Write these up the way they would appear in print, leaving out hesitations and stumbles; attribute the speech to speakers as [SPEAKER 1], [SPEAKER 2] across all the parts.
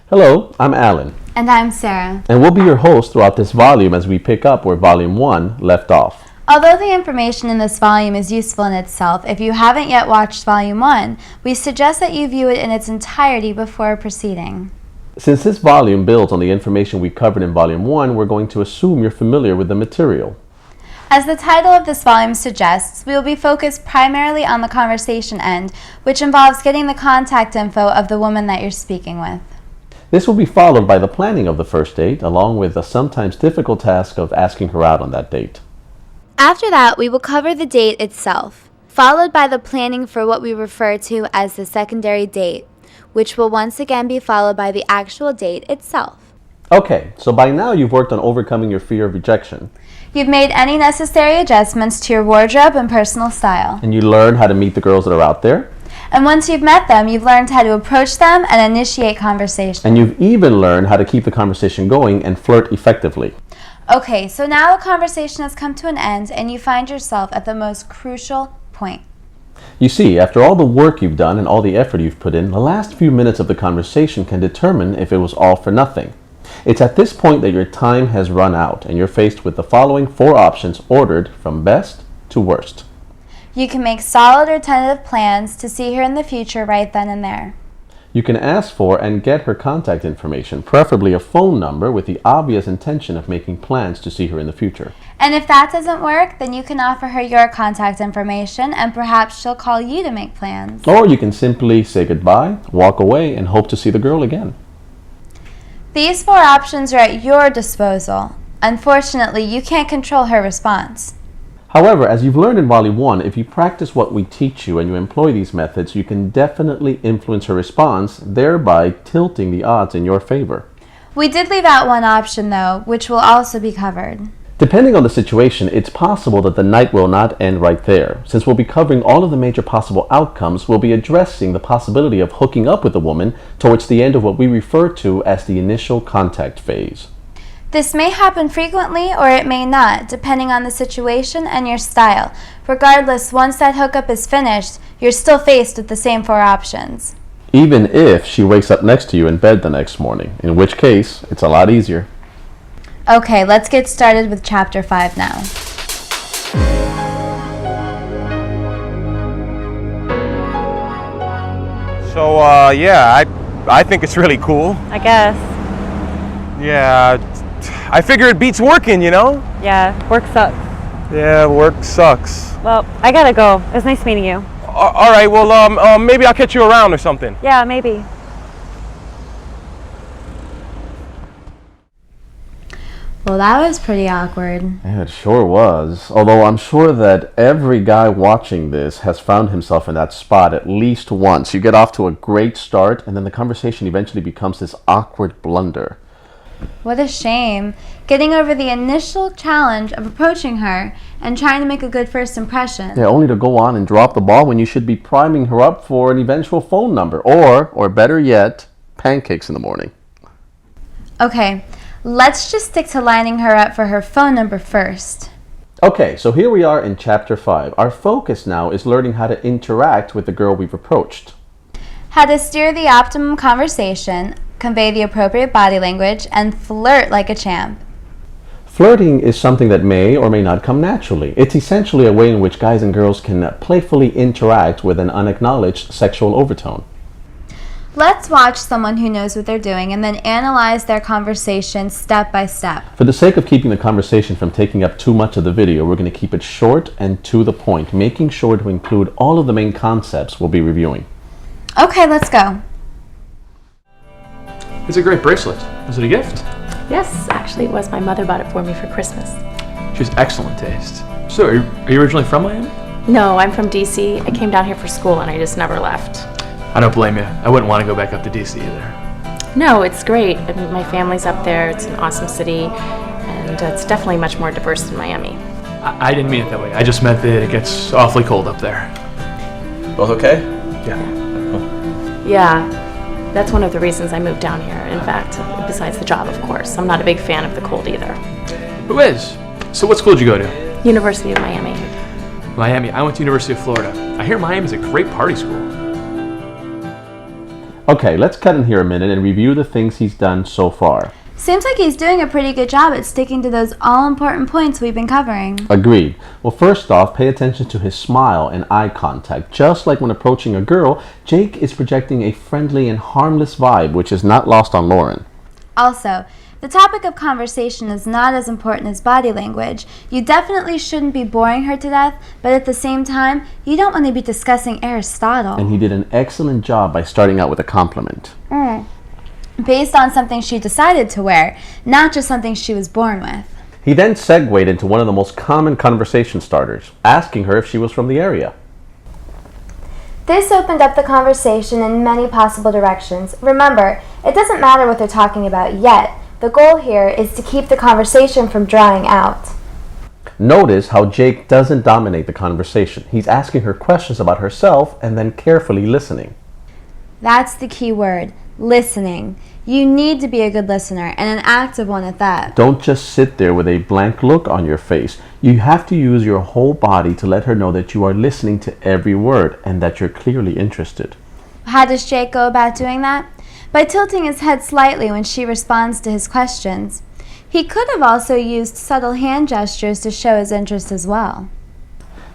[SPEAKER 1] Hello, I'm Alan.
[SPEAKER 2] And I'm Sarah.
[SPEAKER 1] And we'll be your host throughout this volume as we pick up where Volume 1 left off.
[SPEAKER 2] Although the information in this volume is useful in itself, if you haven't yet watched Volume 1, we suggest that you view it in its entirety before proceeding.
[SPEAKER 1] Since this volume builds on the information we covered in Volume 1, we're going to assume you're familiar with the material.
[SPEAKER 2] As the title of this volume suggests, we will be focused primarily on the conversation end, which involves getting the contact info of the woman that you're speaking with.
[SPEAKER 1] This will be followed by the planning of the first date, along with the sometimes difficult task of asking her out on that date.
[SPEAKER 2] After that, we will cover the date itself, followed by the planning for what we refer to as the secondary date, which will once again be followed by the actual date itself.
[SPEAKER 1] Okay, so by now you've worked on overcoming your fear of rejection.
[SPEAKER 2] You've made any necessary adjustments to your wardrobe and personal style.
[SPEAKER 1] And you learned how to meet the girls that are out there.
[SPEAKER 2] And once you've met them, you've learned how to approach them and initiate conversation.
[SPEAKER 1] And you've even learned how to keep the conversation going and flirt effectively.
[SPEAKER 2] Okay, so now the conversation has come to an end and you find yourself at the most crucial point.
[SPEAKER 1] You see, after all the work you've done and all the effort you've put in, the last few minutes of the conversation can determine if it was all for nothing. It's at this point that your time has run out and you're faced with the following 4 options ordered from best to worst.
[SPEAKER 2] You can make solid or tentative plans to see her in the future right then and there.
[SPEAKER 1] You can ask for and get her contact information, preferably a phone number with the obvious intention of making plans to see her in the future.
[SPEAKER 2] And if that doesn't work, then you can offer her your contact information and perhaps she'll call you to make plans.
[SPEAKER 1] Or you can simply say goodbye, walk away, and hope to see the girl again.
[SPEAKER 2] These 4 options are at your disposal. Unfortunately, you can't control her response.
[SPEAKER 1] However, as you've learned in Volume 1, if you practice what we teach you and you employ these methods, you can definitely influence her response, thereby tilting the odds in your favor.
[SPEAKER 2] We did leave out one option, though, which will also be covered.
[SPEAKER 1] Depending on the situation, it's possible that the night will not end right there. Since we'll be covering all of the major possible outcomes, we'll be addressing the possibility of hooking up with a woman towards the end of what we refer to as the initial contact phase.
[SPEAKER 2] This may happen frequently or it may not, depending on the situation and your style. Regardless, once that hookup is finished, you're still faced with the same 4 options.
[SPEAKER 1] Even if she wakes up next to you in bed the next morning, in which case, it's a lot easier.
[SPEAKER 2] Okay, let's get started with Chapter 5 now.
[SPEAKER 3] So, I think it's really cool.
[SPEAKER 4] I guess.
[SPEAKER 3] Yeah, I figure it beats working, you know?
[SPEAKER 4] Yeah, work sucks.
[SPEAKER 3] Yeah, work sucks.
[SPEAKER 4] Well, I gotta go. It was nice meeting you.
[SPEAKER 3] All right, well, maybe I'll catch you around or something.
[SPEAKER 4] Yeah, maybe.
[SPEAKER 2] Well, that was pretty awkward.
[SPEAKER 1] Yeah, it sure was. Although I'm sure that every guy watching this has found himself in that spot at least once. You get off to a great start, and then the conversation eventually becomes this awkward blunder.
[SPEAKER 2] What a shame. Getting over the initial challenge of approaching her and trying to make a good first impression.
[SPEAKER 1] Yeah, only to go on and drop the ball when you should be priming her up for an eventual phone number. Or better yet, pancakes in the morning.
[SPEAKER 2] Okay, let's just stick to lining her up for her phone number first.
[SPEAKER 1] Okay, so here we are in Chapter 5. Our focus now is learning how to interact with the girl we've approached.
[SPEAKER 2] How to steer the optimum conversation, convey the appropriate body language, and flirt like a champ.
[SPEAKER 1] Flirting is something that may or may not come naturally. It's essentially a way in which guys and girls can playfully interact with an unacknowledged sexual overtone.
[SPEAKER 2] Let's watch someone who knows what they're doing and then analyze their conversation step by step.
[SPEAKER 1] For the sake of keeping the conversation from taking up too much of the video, we're going to keep it short and to the point, making sure to include all of the main concepts we'll be reviewing.
[SPEAKER 2] Okay, let's go.
[SPEAKER 5] It's a great bracelet. Was it a gift?
[SPEAKER 6] Yes, actually it was. My mother bought it for me for Christmas.
[SPEAKER 5] She has excellent taste. So, are you originally from Miami?
[SPEAKER 6] No, I'm from DC. I came down here for school and I just never left.
[SPEAKER 5] I don't blame you. I wouldn't want to go back up to DC either.
[SPEAKER 6] No, it's great. I mean, my family's up there. It's an awesome city, and it's definitely much more diverse than Miami.
[SPEAKER 5] I didn't mean it that way. I just meant that it gets awfully cold up there.
[SPEAKER 1] Both okay?
[SPEAKER 5] Yeah.
[SPEAKER 6] Yeah, that's one of the reasons I moved down here. In fact, besides the job, of course. I'm not a big fan of the cold either.
[SPEAKER 5] Who is? So what school did you go to?
[SPEAKER 6] University of Miami.
[SPEAKER 5] Miami. I went to University of Florida. I hear Miami's a great party school.
[SPEAKER 1] Okay, let's cut in here a minute and review the things he's done so far.
[SPEAKER 2] Seems like he's doing a pretty good job at sticking to those all-important points we've been covering.
[SPEAKER 1] Agreed. Well, first off, pay attention to his smile and eye contact. Just like when approaching a girl, Jake is projecting a friendly and harmless vibe, which is not lost on Lauren.
[SPEAKER 2] Also, the topic of conversation is not as important as body language. You definitely shouldn't be boring her to death, but at the same time, you don't want to be discussing Aristotle.
[SPEAKER 1] And he did an excellent job by starting out with a compliment.
[SPEAKER 2] Based on something she decided to wear, not just something she was born with.
[SPEAKER 1] He then segued into one of the most common conversation starters, asking her if she was from the area.
[SPEAKER 2] This opened up the conversation in many possible directions. Remember, it doesn't matter what they're talking about yet. The goal here is to keep the conversation from drying out.
[SPEAKER 1] Notice how Jake doesn't dominate the conversation. He's asking her questions about herself and then carefully listening.
[SPEAKER 2] That's the key word, listening. You need to be a good listener, and an active one at that.
[SPEAKER 1] Don't just sit there with a blank look on your face. You have to use your whole body to let her know that you are listening to every word and that you're clearly interested.
[SPEAKER 2] How does Jake go about doing that? By tilting his head slightly when she responds to his questions. He could have also used subtle hand gestures to show his interest as well.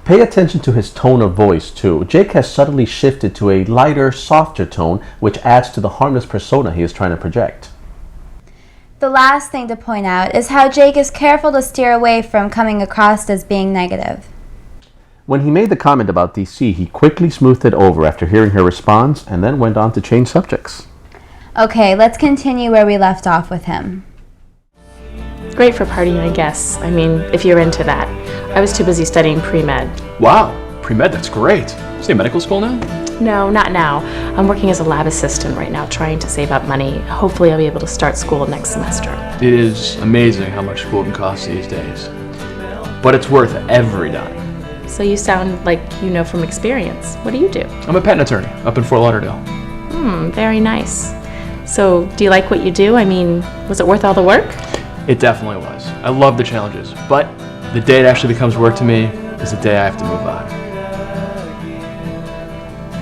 [SPEAKER 1] Pay attention to his tone of voice too. Jake has subtly shifted to a lighter, softer tone, which adds to the harmless persona he is trying to project.
[SPEAKER 2] The last thing to point out is how Jake is careful to steer away from coming across as being negative.
[SPEAKER 1] When he made the comment about DC, he quickly smoothed it over after hearing her response and then went on to change subjects.
[SPEAKER 2] Okay, let's continue where we left off with him.
[SPEAKER 6] Great for partying, I guess. I mean, if you're into that. I was too busy studying pre-med.
[SPEAKER 5] Wow, pre-med, that's great. Is he in medical school now?
[SPEAKER 6] No, not now. I'm working as a lab assistant right now, trying to save up money. Hopefully I'll be able to start school next semester.
[SPEAKER 5] It is amazing how much school can cost these days. But it's worth every dime.
[SPEAKER 6] So you sound like you know from experience. What do you do?
[SPEAKER 5] I'm a patent attorney up in Fort Lauderdale.
[SPEAKER 6] Very nice. So, do you like what you do? I mean, was it worth all the work?
[SPEAKER 5] It definitely was. I love the challenges, but the day it actually becomes work to me is the day I have to move on.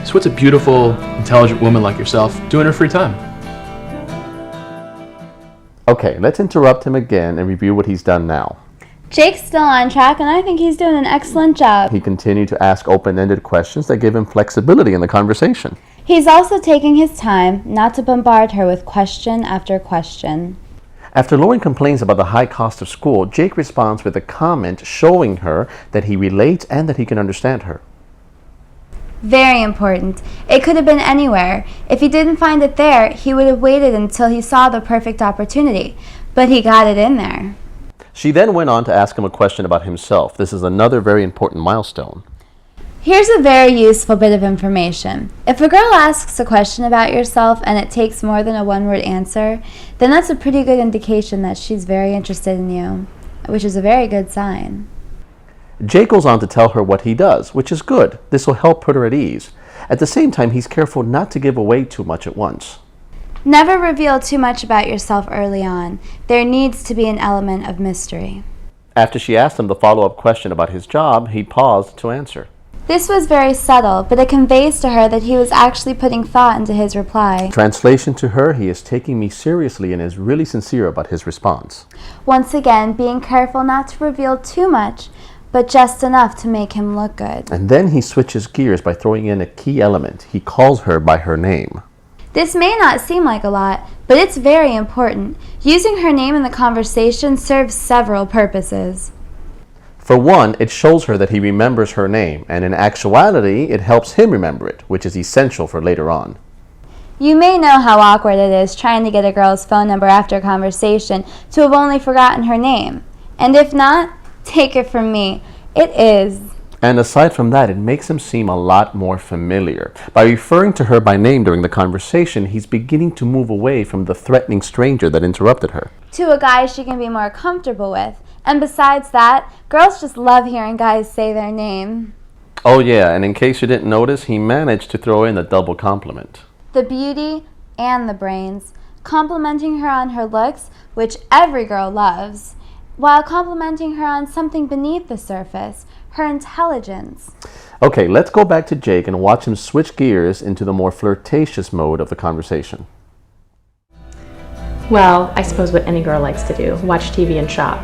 [SPEAKER 5] So what's a beautiful, intelligent woman like yourself doing in her free time?
[SPEAKER 1] Okay, let's interrupt him again and review what he's done now.
[SPEAKER 2] Jake's still on track, and I think he's doing an excellent job.
[SPEAKER 1] He continued to ask open-ended questions that give him flexibility in the conversation.
[SPEAKER 2] He's also taking his time not to bombard her with question after question.
[SPEAKER 1] After Lauren complains about the high cost of school, Jake responds with a comment showing her that he relates and that he can understand her.
[SPEAKER 2] Very important. It could have been anywhere. If he didn't find it there, he would have waited until he saw the perfect opportunity. But he got it in there.
[SPEAKER 1] She then went on to ask him a question about himself. This is another very important milestone.
[SPEAKER 2] Here's a very useful bit of information. If a girl asks a question about yourself and it takes more than a one-word answer, then that's a pretty good indication that she's very interested in you, which is a very good sign.
[SPEAKER 1] Jake goes on to tell her what he does, which is good. This will help put her at ease. At the same time, he's careful not to give away too much at once.
[SPEAKER 2] Never reveal too much about yourself early on. There needs to be an element of mystery.
[SPEAKER 1] After she asked him the follow-up question about his job, he paused to answer.
[SPEAKER 2] This was very subtle, but it conveys to her that he was actually putting thought into his reply.
[SPEAKER 1] Translation to her, he is taking me seriously and is really sincere about his response.
[SPEAKER 2] Once again, being careful not to reveal too much, but just enough to make him look good.
[SPEAKER 1] And then he switches gears by throwing in a key element. He calls her by her name.
[SPEAKER 2] This may not seem like a lot, but it's very important. Using her name in the conversation serves several purposes.
[SPEAKER 1] For one, it shows her that he remembers her name, and in actuality, it helps him remember it, which is essential for later on.
[SPEAKER 2] You may know how awkward it is trying to get a girl's phone number after a conversation to have only forgotten her name. And if not, take it from me, it is.
[SPEAKER 1] And aside from that, it makes him seem a lot more familiar. By referring to her by name during the conversation, he's beginning to move away from the threatening stranger that interrupted her.
[SPEAKER 2] To a guy she can be more comfortable with. And besides that, girls just love hearing guys say their name.
[SPEAKER 1] Oh yeah, and in case you didn't notice, he managed to throw in a double compliment.
[SPEAKER 2] The beauty and the brains, complimenting her on her looks, which every girl loves, while complimenting her on something beneath the surface, her intelligence.
[SPEAKER 1] Okay, let's go back to Jake and watch him switch gears into the more flirtatious mode of the conversation.
[SPEAKER 6] Well, I suppose what any girl likes to do, watch TV and shop.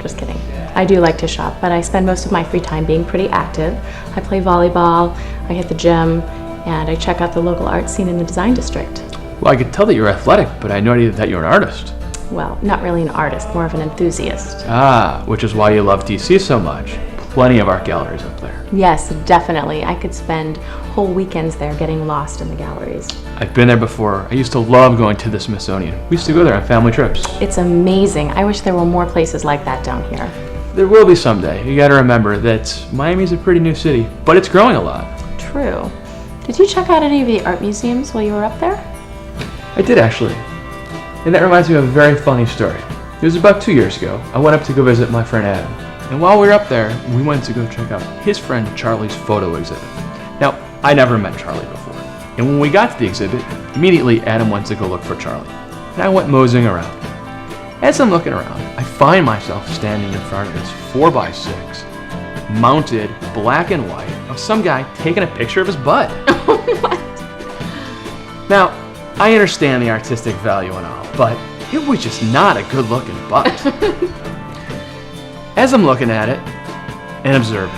[SPEAKER 6] Just kidding. I do like to shop, but I spend most of my free time being pretty active. I play volleyball, I hit the gym, and I check out the local art scene in the design district.
[SPEAKER 5] Well, I could tell that you're athletic, but I had no idea that you're an artist.
[SPEAKER 6] Well, not really an artist, more of an enthusiast.
[SPEAKER 5] Ah, which is why you love DC so much. Plenty of art galleries up there.
[SPEAKER 6] Yes, definitely. I could spend whole weekends there getting lost in the galleries.
[SPEAKER 5] I've been there before. I used to love going to the Smithsonian. We used to go there on family trips.
[SPEAKER 6] It's amazing. I wish there were more places like that down here.
[SPEAKER 5] There will be someday. You gotta remember that Miami's a pretty new city, but it's growing a lot.
[SPEAKER 6] True. Did you check out any of the art museums while you were up there?
[SPEAKER 5] I did actually. And that reminds me of a very funny story. It was about 2 years ago. I went up to go visit my friend Adam. And while we were up there, we went to go check out his friend Charlie's photo exhibit. Now, I never met Charlie before. And when we got to the exhibit, immediately Adam went to go look for Charlie. And I went moseying around. As I'm looking around, I find myself standing in front of this 4x6, mounted black and white, of some guy taking a picture of his butt.
[SPEAKER 6] What?
[SPEAKER 5] Now, I understand the artistic value and all, but it was just not a good looking butt. As I'm looking at it and observing,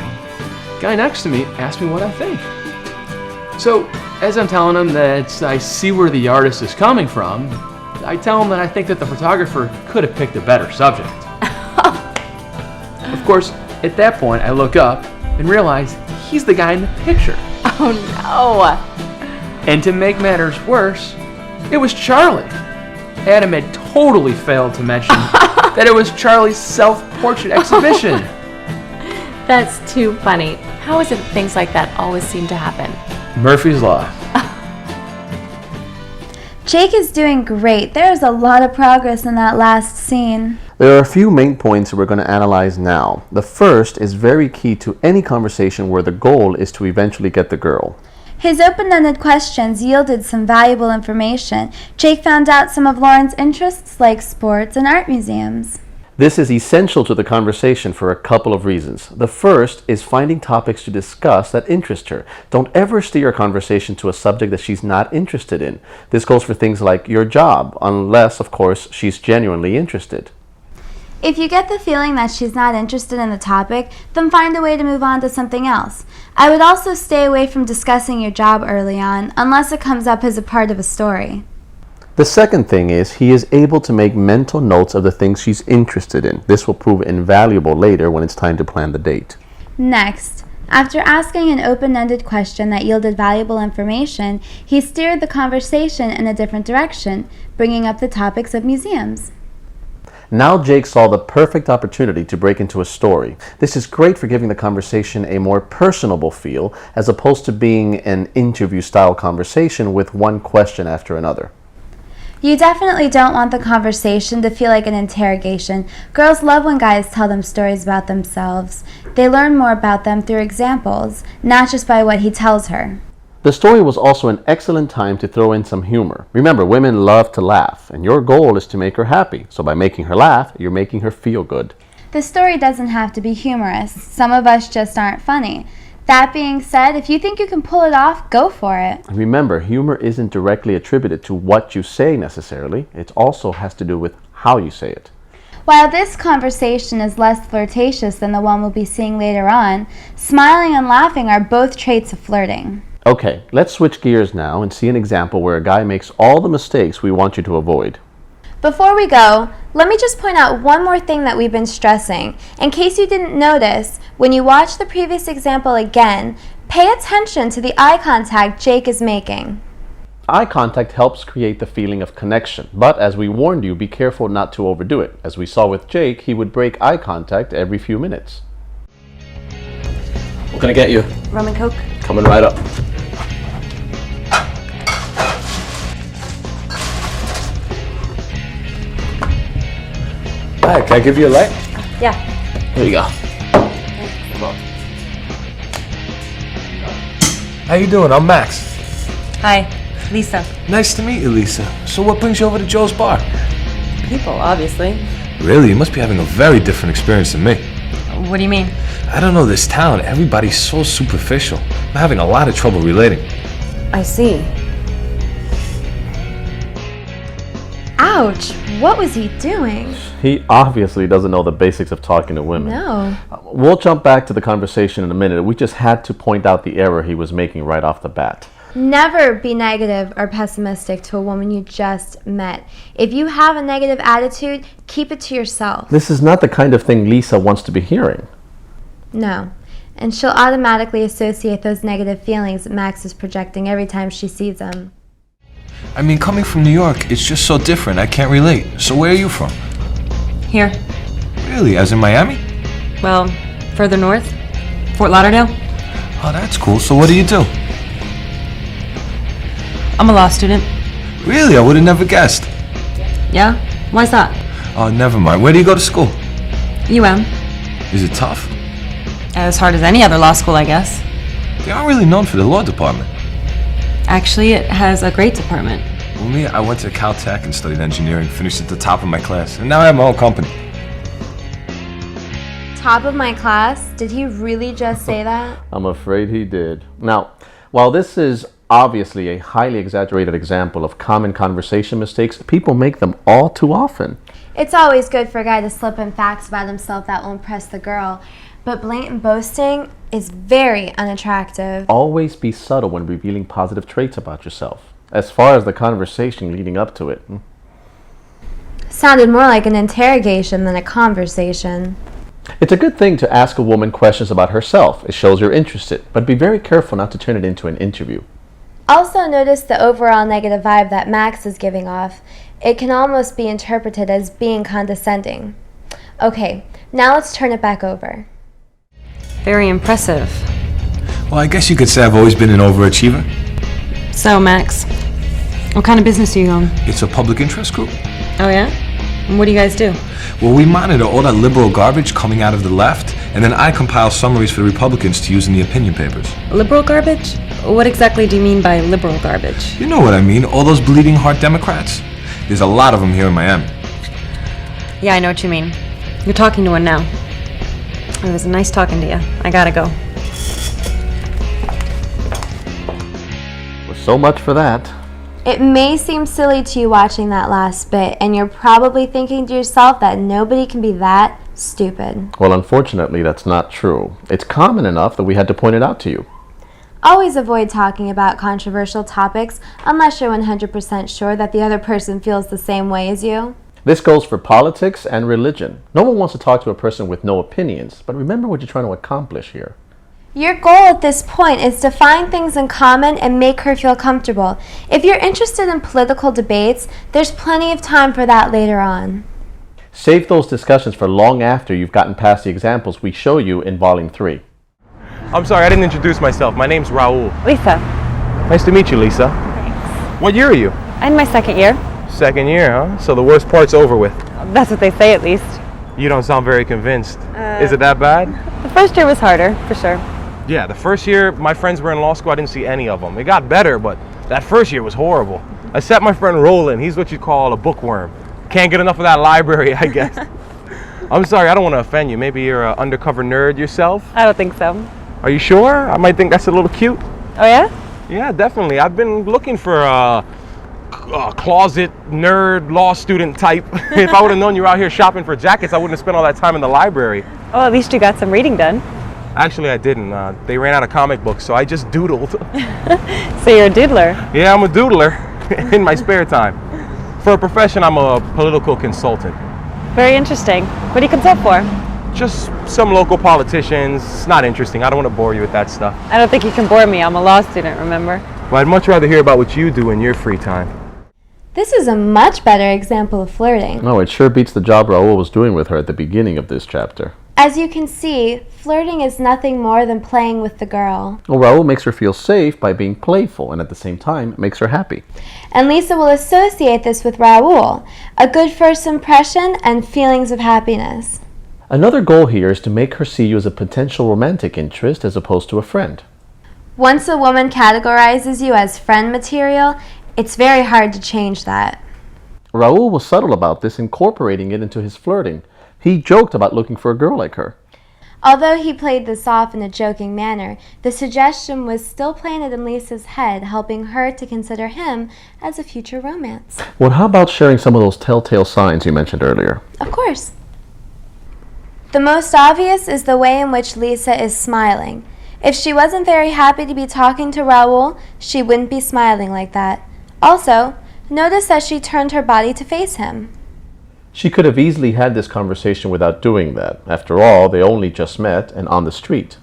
[SPEAKER 5] the guy next to me asked me what I think. So, as I'm telling him that I see where the artist is coming from, I tell him that I think that the photographer could have picked a better subject. Of course, at that point, I look up and realize he's the guy in the picture.
[SPEAKER 6] Oh no!
[SPEAKER 5] And to make matters worse, it was Charlie. Adam had totally failed to mention that it was Charlie's self-portrait exhibition.
[SPEAKER 6] That's too funny. How is it things like that always seem to happen?
[SPEAKER 5] Murphy's Law.
[SPEAKER 2] Jake is doing great. There's a lot of progress in that last scene.
[SPEAKER 1] There are a few main points that we're going to analyze now. The first is very key to any conversation where the goal is to eventually get the girl.
[SPEAKER 2] His open-ended questions yielded some valuable information. Jake found out some of Lauren's interests like sports and art museums.
[SPEAKER 1] This is essential to the conversation for a couple of reasons. The first is finding topics to discuss that interest her. Don't ever steer a conversation to a subject that she's not interested in. This goes for things like your job, unless, of course, she's genuinely interested.
[SPEAKER 2] If you get the feeling that she's not interested in the topic, then find a way to move on to something else. I would also stay away from discussing your job early on, unless it comes up as a part of a story.
[SPEAKER 1] The second thing is he is able to make mental notes of the things she's interested in. This will prove invaluable later when it's time to plan the date.
[SPEAKER 2] Next, after asking an open-ended question that yielded valuable information, he steered the conversation in a different direction, bringing up the topics of museums.
[SPEAKER 1] Now Jake saw the perfect opportunity to break into a story. This is great for giving the conversation a more personable feel, as opposed to being an interview-style conversation with one question after another.
[SPEAKER 2] You definitely don't want the conversation to feel like an interrogation. Girls love when guys tell them stories about themselves. They learn more about them through examples, not just by what he tells her.
[SPEAKER 1] The story was also an excellent time to throw in some humor. Remember, women love to laugh, and your goal is to make her happy. So by making her laugh, you're making her feel good.
[SPEAKER 2] The story doesn't have to be humorous. Some of us just aren't funny. That being said, if you think you can pull it off, go for it.
[SPEAKER 1] Remember, humor isn't directly attributed to what you say necessarily. It also has to do with how you say it.
[SPEAKER 2] While this conversation is less flirtatious than the one we'll be seeing later on, smiling and laughing are both traits of flirting.
[SPEAKER 1] Okay, let's switch gears now and see an example where a guy makes all the mistakes we want you to avoid.
[SPEAKER 2] Before we go, let me just point out one more thing that we've been stressing. In case you didn't notice, when you watch the previous example again, pay attention to the eye contact Jake is making.
[SPEAKER 1] Eye contact helps create the feeling of connection, but as we warned you, be careful not to overdo it. As we saw with Jake, he would break eye contact every few minutes.
[SPEAKER 7] What can I get you?
[SPEAKER 4] Rum and Coke?
[SPEAKER 7] Coming right up. Hi, can I give you a light?
[SPEAKER 4] Yeah.
[SPEAKER 7] Here you go. Come on. How you doing? I'm Max.
[SPEAKER 4] Hi, Lisa.
[SPEAKER 7] Nice to meet you, Lisa. So what brings you over to Joe's bar?
[SPEAKER 4] People, obviously.
[SPEAKER 7] Really? You must be having a very different experience than me.
[SPEAKER 4] What do you mean?
[SPEAKER 7] I don't know this town. Everybody's so superficial. I'm having a lot of trouble relating.
[SPEAKER 4] I see.
[SPEAKER 2] Ouch! What was he doing?
[SPEAKER 1] He obviously doesn't know the basics of talking to women.
[SPEAKER 2] No.
[SPEAKER 1] We'll jump back to the conversation in a minute. We just had to point out the error he was making right off the bat.
[SPEAKER 2] Never be negative or pessimistic to a woman you just met. If you have a negative attitude, keep it to yourself.
[SPEAKER 1] This is not the kind of thing Lisa wants to be hearing.
[SPEAKER 2] No. And she'll automatically associate those negative feelings that Max is projecting every time she sees him.
[SPEAKER 7] I mean, coming from New York, it's just so different. I can't relate. So where are you from?
[SPEAKER 4] Here.
[SPEAKER 7] Really? As in Miami?
[SPEAKER 4] Well, further north. Fort Lauderdale.
[SPEAKER 7] Oh, that's cool. So what do you do?
[SPEAKER 4] I'm a law student.
[SPEAKER 7] Really? I would have never guessed.
[SPEAKER 4] Yeah? Why's that?
[SPEAKER 7] Oh, never mind. Where do you go to school?
[SPEAKER 4] UM.
[SPEAKER 7] Is it tough?
[SPEAKER 4] As hard as any other law school, I guess.
[SPEAKER 7] They aren't really known for the law department.
[SPEAKER 4] Actually, it has a great department.
[SPEAKER 7] Well, me, I went to Caltech and studied engineering, finished at the top of my class, and now I have my own company.
[SPEAKER 2] Top of my class? Did he really just say that?
[SPEAKER 1] I'm afraid he did. Now, while this is obviously a highly exaggerated example of common conversation mistakes, people make them all too often.
[SPEAKER 2] It's always good for a guy to slip in facts about himself that will impress the girl, but blatant boasting is very unattractive.
[SPEAKER 1] Always be subtle when revealing positive traits about yourself, as far as the conversation leading up to it.
[SPEAKER 2] Sounded more like an interrogation than a conversation.
[SPEAKER 1] It's a good thing to ask a woman questions about herself. It shows you're interested, but be very careful not to turn it into an interview.
[SPEAKER 2] Also notice the overall negative vibe that Max is giving off. It can almost be interpreted as being condescending. Okay, now let's turn it back over.
[SPEAKER 4] Very impressive.
[SPEAKER 7] Well, I guess you could say I've always been an overachiever.
[SPEAKER 4] So, Max, what kind of business do you own?
[SPEAKER 7] It's a public interest group.
[SPEAKER 4] Oh, yeah? And what do you guys do?
[SPEAKER 7] Well, we monitor all that liberal garbage coming out of the left, and then I compile summaries for the Republicans to use in the opinion papers.
[SPEAKER 4] Liberal garbage? What exactly do you mean by liberal garbage?
[SPEAKER 7] You know what I mean, all those bleeding heart Democrats. There's a lot of them here in Miami.
[SPEAKER 4] Yeah, I know what you mean. You're talking to one now. It was nice talking to you. I gotta go.
[SPEAKER 1] Well, so much for that.
[SPEAKER 2] It may seem silly to you watching that last bit, and you're probably thinking to yourself that nobody can be that stupid.
[SPEAKER 1] Well, unfortunately, that's not true. It's common enough that we had to point it out to you.
[SPEAKER 2] Always avoid talking about controversial topics unless you're 100% sure that the other person feels the same way as you.
[SPEAKER 1] This goes for politics and religion. No one wants to talk to a person with no opinions, but remember what you're trying to accomplish here.
[SPEAKER 2] Your goal at this point is to find things in common and make her feel comfortable. If you're interested in political debates, there's plenty of time for that later on.
[SPEAKER 1] Save those discussions for long after you've gotten past the examples we show you in Volume 3.
[SPEAKER 3] I'm sorry, I didn't introduce myself. My name's Raul.
[SPEAKER 4] Lisa.
[SPEAKER 3] Nice to meet you, Lisa. Thanks. What year are you?
[SPEAKER 4] I'm in my second year.
[SPEAKER 3] Second year, huh? So the worst part's over with.
[SPEAKER 4] That's what they say, at least.
[SPEAKER 3] You don't sound very convinced. Is it that bad?
[SPEAKER 4] The first year was harder, for sure.
[SPEAKER 3] Yeah, the first year my friends were in law school, I didn't see any of them. It got better, but that first year was horrible. I set my friend Roland. He's what you call a bookworm. Can't get enough of that library, I guess. I'm sorry, I don't want to offend you. Maybe you're an undercover nerd yourself?
[SPEAKER 4] I don't think so.
[SPEAKER 3] Are you sure? I might think that's a little cute.
[SPEAKER 4] Oh, yeah?
[SPEAKER 3] Yeah, definitely. I've been looking for a closet nerd law student type. If I would have known you were out here shopping for jackets, I wouldn't have spent all that time in the library.
[SPEAKER 4] Oh, at least you got some reading done.
[SPEAKER 3] Actually, I didn't. They ran out of comic books, so I just doodled.
[SPEAKER 4] So you're a doodler.
[SPEAKER 3] Yeah, I'm a doodler in my spare time. For a profession, I'm a political consultant.
[SPEAKER 4] Very interesting. What do you consult for?
[SPEAKER 3] Just some local politicians. It's not interesting. I don't want to bore you with that stuff.
[SPEAKER 4] I don't think you can bore me. I'm a law student, remember?
[SPEAKER 3] But I'd much rather hear about what you do in your free time.
[SPEAKER 2] This is a much better example of flirting.
[SPEAKER 1] No, it sure beats the job Raul was doing with her at the beginning of this chapter.
[SPEAKER 2] As you can see, flirting is nothing more than playing with the girl.
[SPEAKER 1] Well, Raul makes her feel safe by being playful, and at the same time, makes her happy.
[SPEAKER 2] And Lisa will associate this with Raul, a good first impression and feelings of happiness.
[SPEAKER 1] Another goal here is to make her see you as a potential romantic interest as opposed to a friend.
[SPEAKER 2] Once a woman categorizes you as friend material, it's very hard to change that.
[SPEAKER 1] Raul was subtle about this, incorporating it into his flirting. He joked about looking for a girl like her.
[SPEAKER 2] Although he played this off in a joking manner, the suggestion was still planted in Lisa's head, helping her to consider him as a future romance.
[SPEAKER 1] Well, how about sharing some of those telltale signs you mentioned earlier?
[SPEAKER 2] Of course. The most obvious is the way in which Lisa is smiling. If she wasn't very happy to be talking to Raul, she wouldn't be smiling like that. Also, notice that she turned her body to face him.
[SPEAKER 1] She could have easily had this conversation without doing that. After all, they only just met and on the street.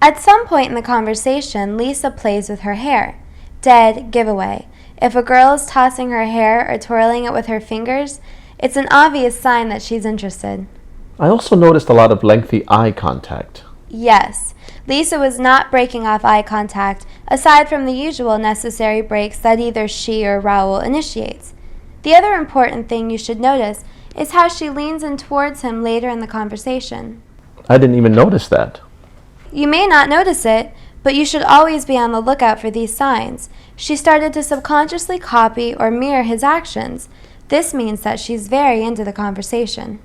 [SPEAKER 2] At some point in the conversation, Lisa plays with her hair. Dead giveaway. If a girl is tossing her hair or twirling it with her fingers, it's an obvious sign that she's interested.
[SPEAKER 1] I also noticed a lot of lengthy eye contact.
[SPEAKER 2] Yes, Lisa was not breaking off eye contact, aside from the usual necessary breaks that either she or Raul initiates. The other important thing you should notice is how she leans in towards him later in the conversation.
[SPEAKER 1] I didn't even notice that.
[SPEAKER 2] You may not notice it, but you should always be on the lookout for these signs. She started to subconsciously copy or mirror his actions. This means that she's very into the conversation.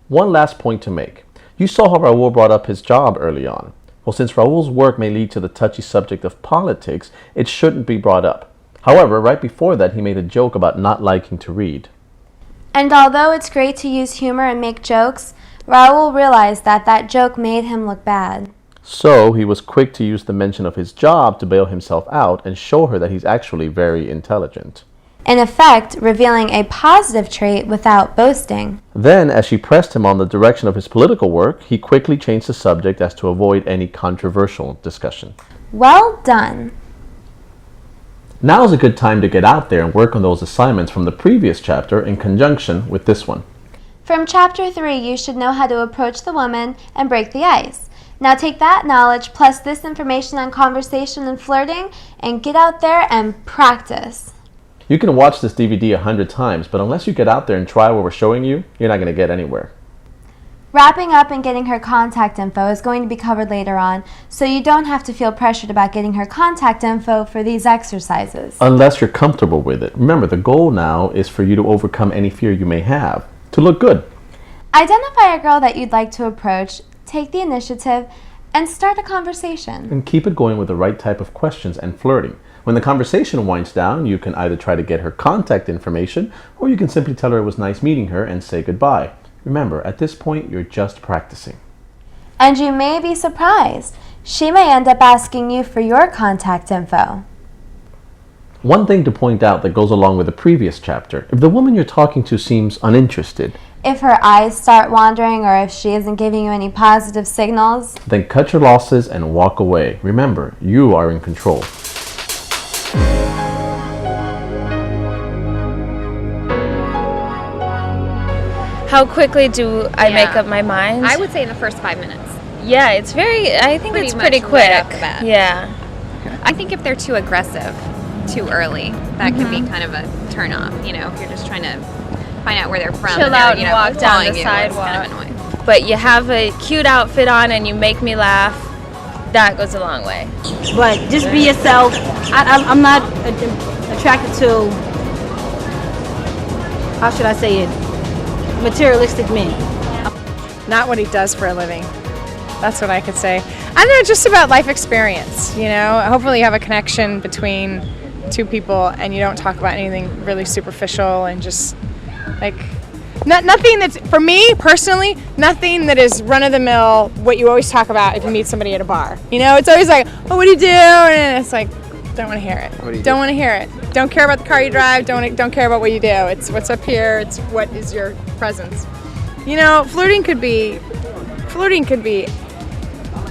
[SPEAKER 1] One last point to make. You saw how Raul brought up his job early on. Well, since Raul's work may lead to the touchy subject of politics, it shouldn't be brought up. However, right before that, he made a joke about not liking to read.
[SPEAKER 2] And although it's great to use humor and make jokes, Raul realized that that joke made him look bad.
[SPEAKER 1] So he was quick to use the mention of his job to bail himself out and show her that he's actually very intelligent.
[SPEAKER 2] In effect, revealing a positive trait without boasting.
[SPEAKER 1] Then, as she pressed him on the direction of his political work, he quickly changed the subject as to avoid any controversial discussion.
[SPEAKER 2] Well done.
[SPEAKER 1] Now is a good time to get out there and work on those assignments from the previous chapter in conjunction with this one.
[SPEAKER 2] From Chapter 3, you should know how to approach the woman and break the ice. Now take that knowledge plus this information on conversation and flirting and get out there and practice.
[SPEAKER 1] You can watch this DVD 100 times, but unless you get out there and try what we're showing you, you're not going to get anywhere.
[SPEAKER 2] Wrapping up and getting her contact info is going to be covered later on, so you don't have to feel pressured about getting her contact info for these exercises.
[SPEAKER 1] Unless you're comfortable with it. Remember, the goal now is for you to overcome any fear you may have, to look good.
[SPEAKER 2] Identify a girl that you'd like to approach, take the initiative, and start a conversation.
[SPEAKER 1] And keep it going with the right type of questions and flirting. When the conversation winds down, you can either try to get her contact information, or you can simply tell her it was nice meeting her and say goodbye. Remember, at this point, you're just practicing.
[SPEAKER 2] And you may be surprised. She may end up asking you for your contact info.
[SPEAKER 1] One thing to point out that goes along with the previous chapter, if the woman you're talking to seems uninterested,
[SPEAKER 2] if her eyes start wandering or if she isn't giving you any positive signals,
[SPEAKER 1] then cut your losses and walk away. Remember, you are in control.
[SPEAKER 8] How quickly do I make up my mind?
[SPEAKER 9] I would say in the first 5 minutes.
[SPEAKER 8] Yeah, I think it's pretty quick.
[SPEAKER 9] Right off the bat.
[SPEAKER 8] Yeah.
[SPEAKER 9] I think if they're too aggressive, too early, that could be kind of a turn off. You know, if you're just trying to find out where they're from.
[SPEAKER 8] Chill
[SPEAKER 9] and
[SPEAKER 8] out
[SPEAKER 9] they're,
[SPEAKER 8] and walk down the
[SPEAKER 9] it's
[SPEAKER 8] sidewalk.
[SPEAKER 9] kind of annoying.
[SPEAKER 8] But you have a cute outfit on and you make me laugh, that goes a long way.
[SPEAKER 10] But just be yourself. I'm not attracted to, how should I say it, materialistic men.
[SPEAKER 11] Not what he does for a living. That's what I could say. I don't know, just about life experience, you know. Hopefully you have a connection between two people and you don't talk about anything really superficial and just like nothing that's, for me personally, nothing that is run-of-the-mill what you always talk about if you meet somebody at a bar. You know, it's always like, oh, what do you do? And it's like, don't want to hear it. Don't want to hear it. Don't care about the car you drive. Don't care about what you do. It's what's up here. It's what is your presence. You know, flirting could be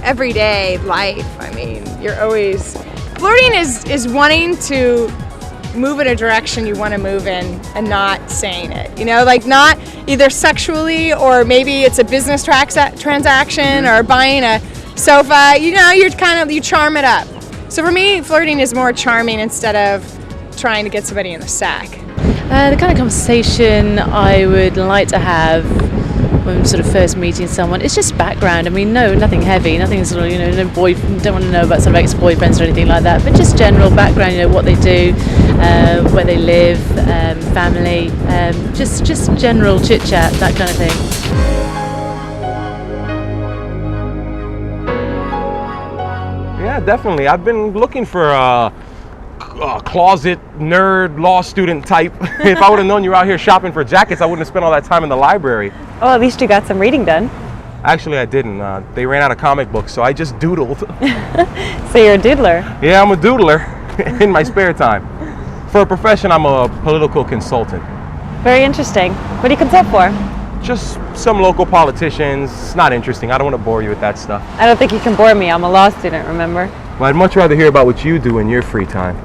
[SPEAKER 11] everyday life. I mean, you're always flirting is wanting to move in a direction you want to move in and not saying it. You know, like not either sexually or maybe it's a business transaction or buying a sofa. You know, you charm it up. So for me, flirting is more charming instead of trying to get somebody in the sack.
[SPEAKER 12] The kind of conversation I would like to have when I'm sort of first meeting someone, it's just background. I mean, no, nothing heavy, nothing sort of, you know, don't want to know about sort of ex-boyfriends or anything like that, but just general background, you know, what they do, where they live, family, just general chit-chat, that kind of thing.
[SPEAKER 3] Yeah, definitely. I've been looking for a closet nerd law student type. If I would have known you were out here shopping for jackets, I wouldn't have spent all that time in the library.
[SPEAKER 4] Oh, at least you got some reading done.
[SPEAKER 3] Actually, I didn't. They ran out of comic books, so I just doodled.
[SPEAKER 4] So you're a doodler?
[SPEAKER 3] Yeah, I'm a doodler in my spare time. For a profession, I'm a political consultant.
[SPEAKER 4] Very interesting. What do you consult for?
[SPEAKER 3] Just some local politicians. It's not interesting. I don't want to bore you with that stuff.
[SPEAKER 4] I don't think you can bore me. I'm a law student, remember?
[SPEAKER 3] Well, I'd much rather hear about what you do in your free time.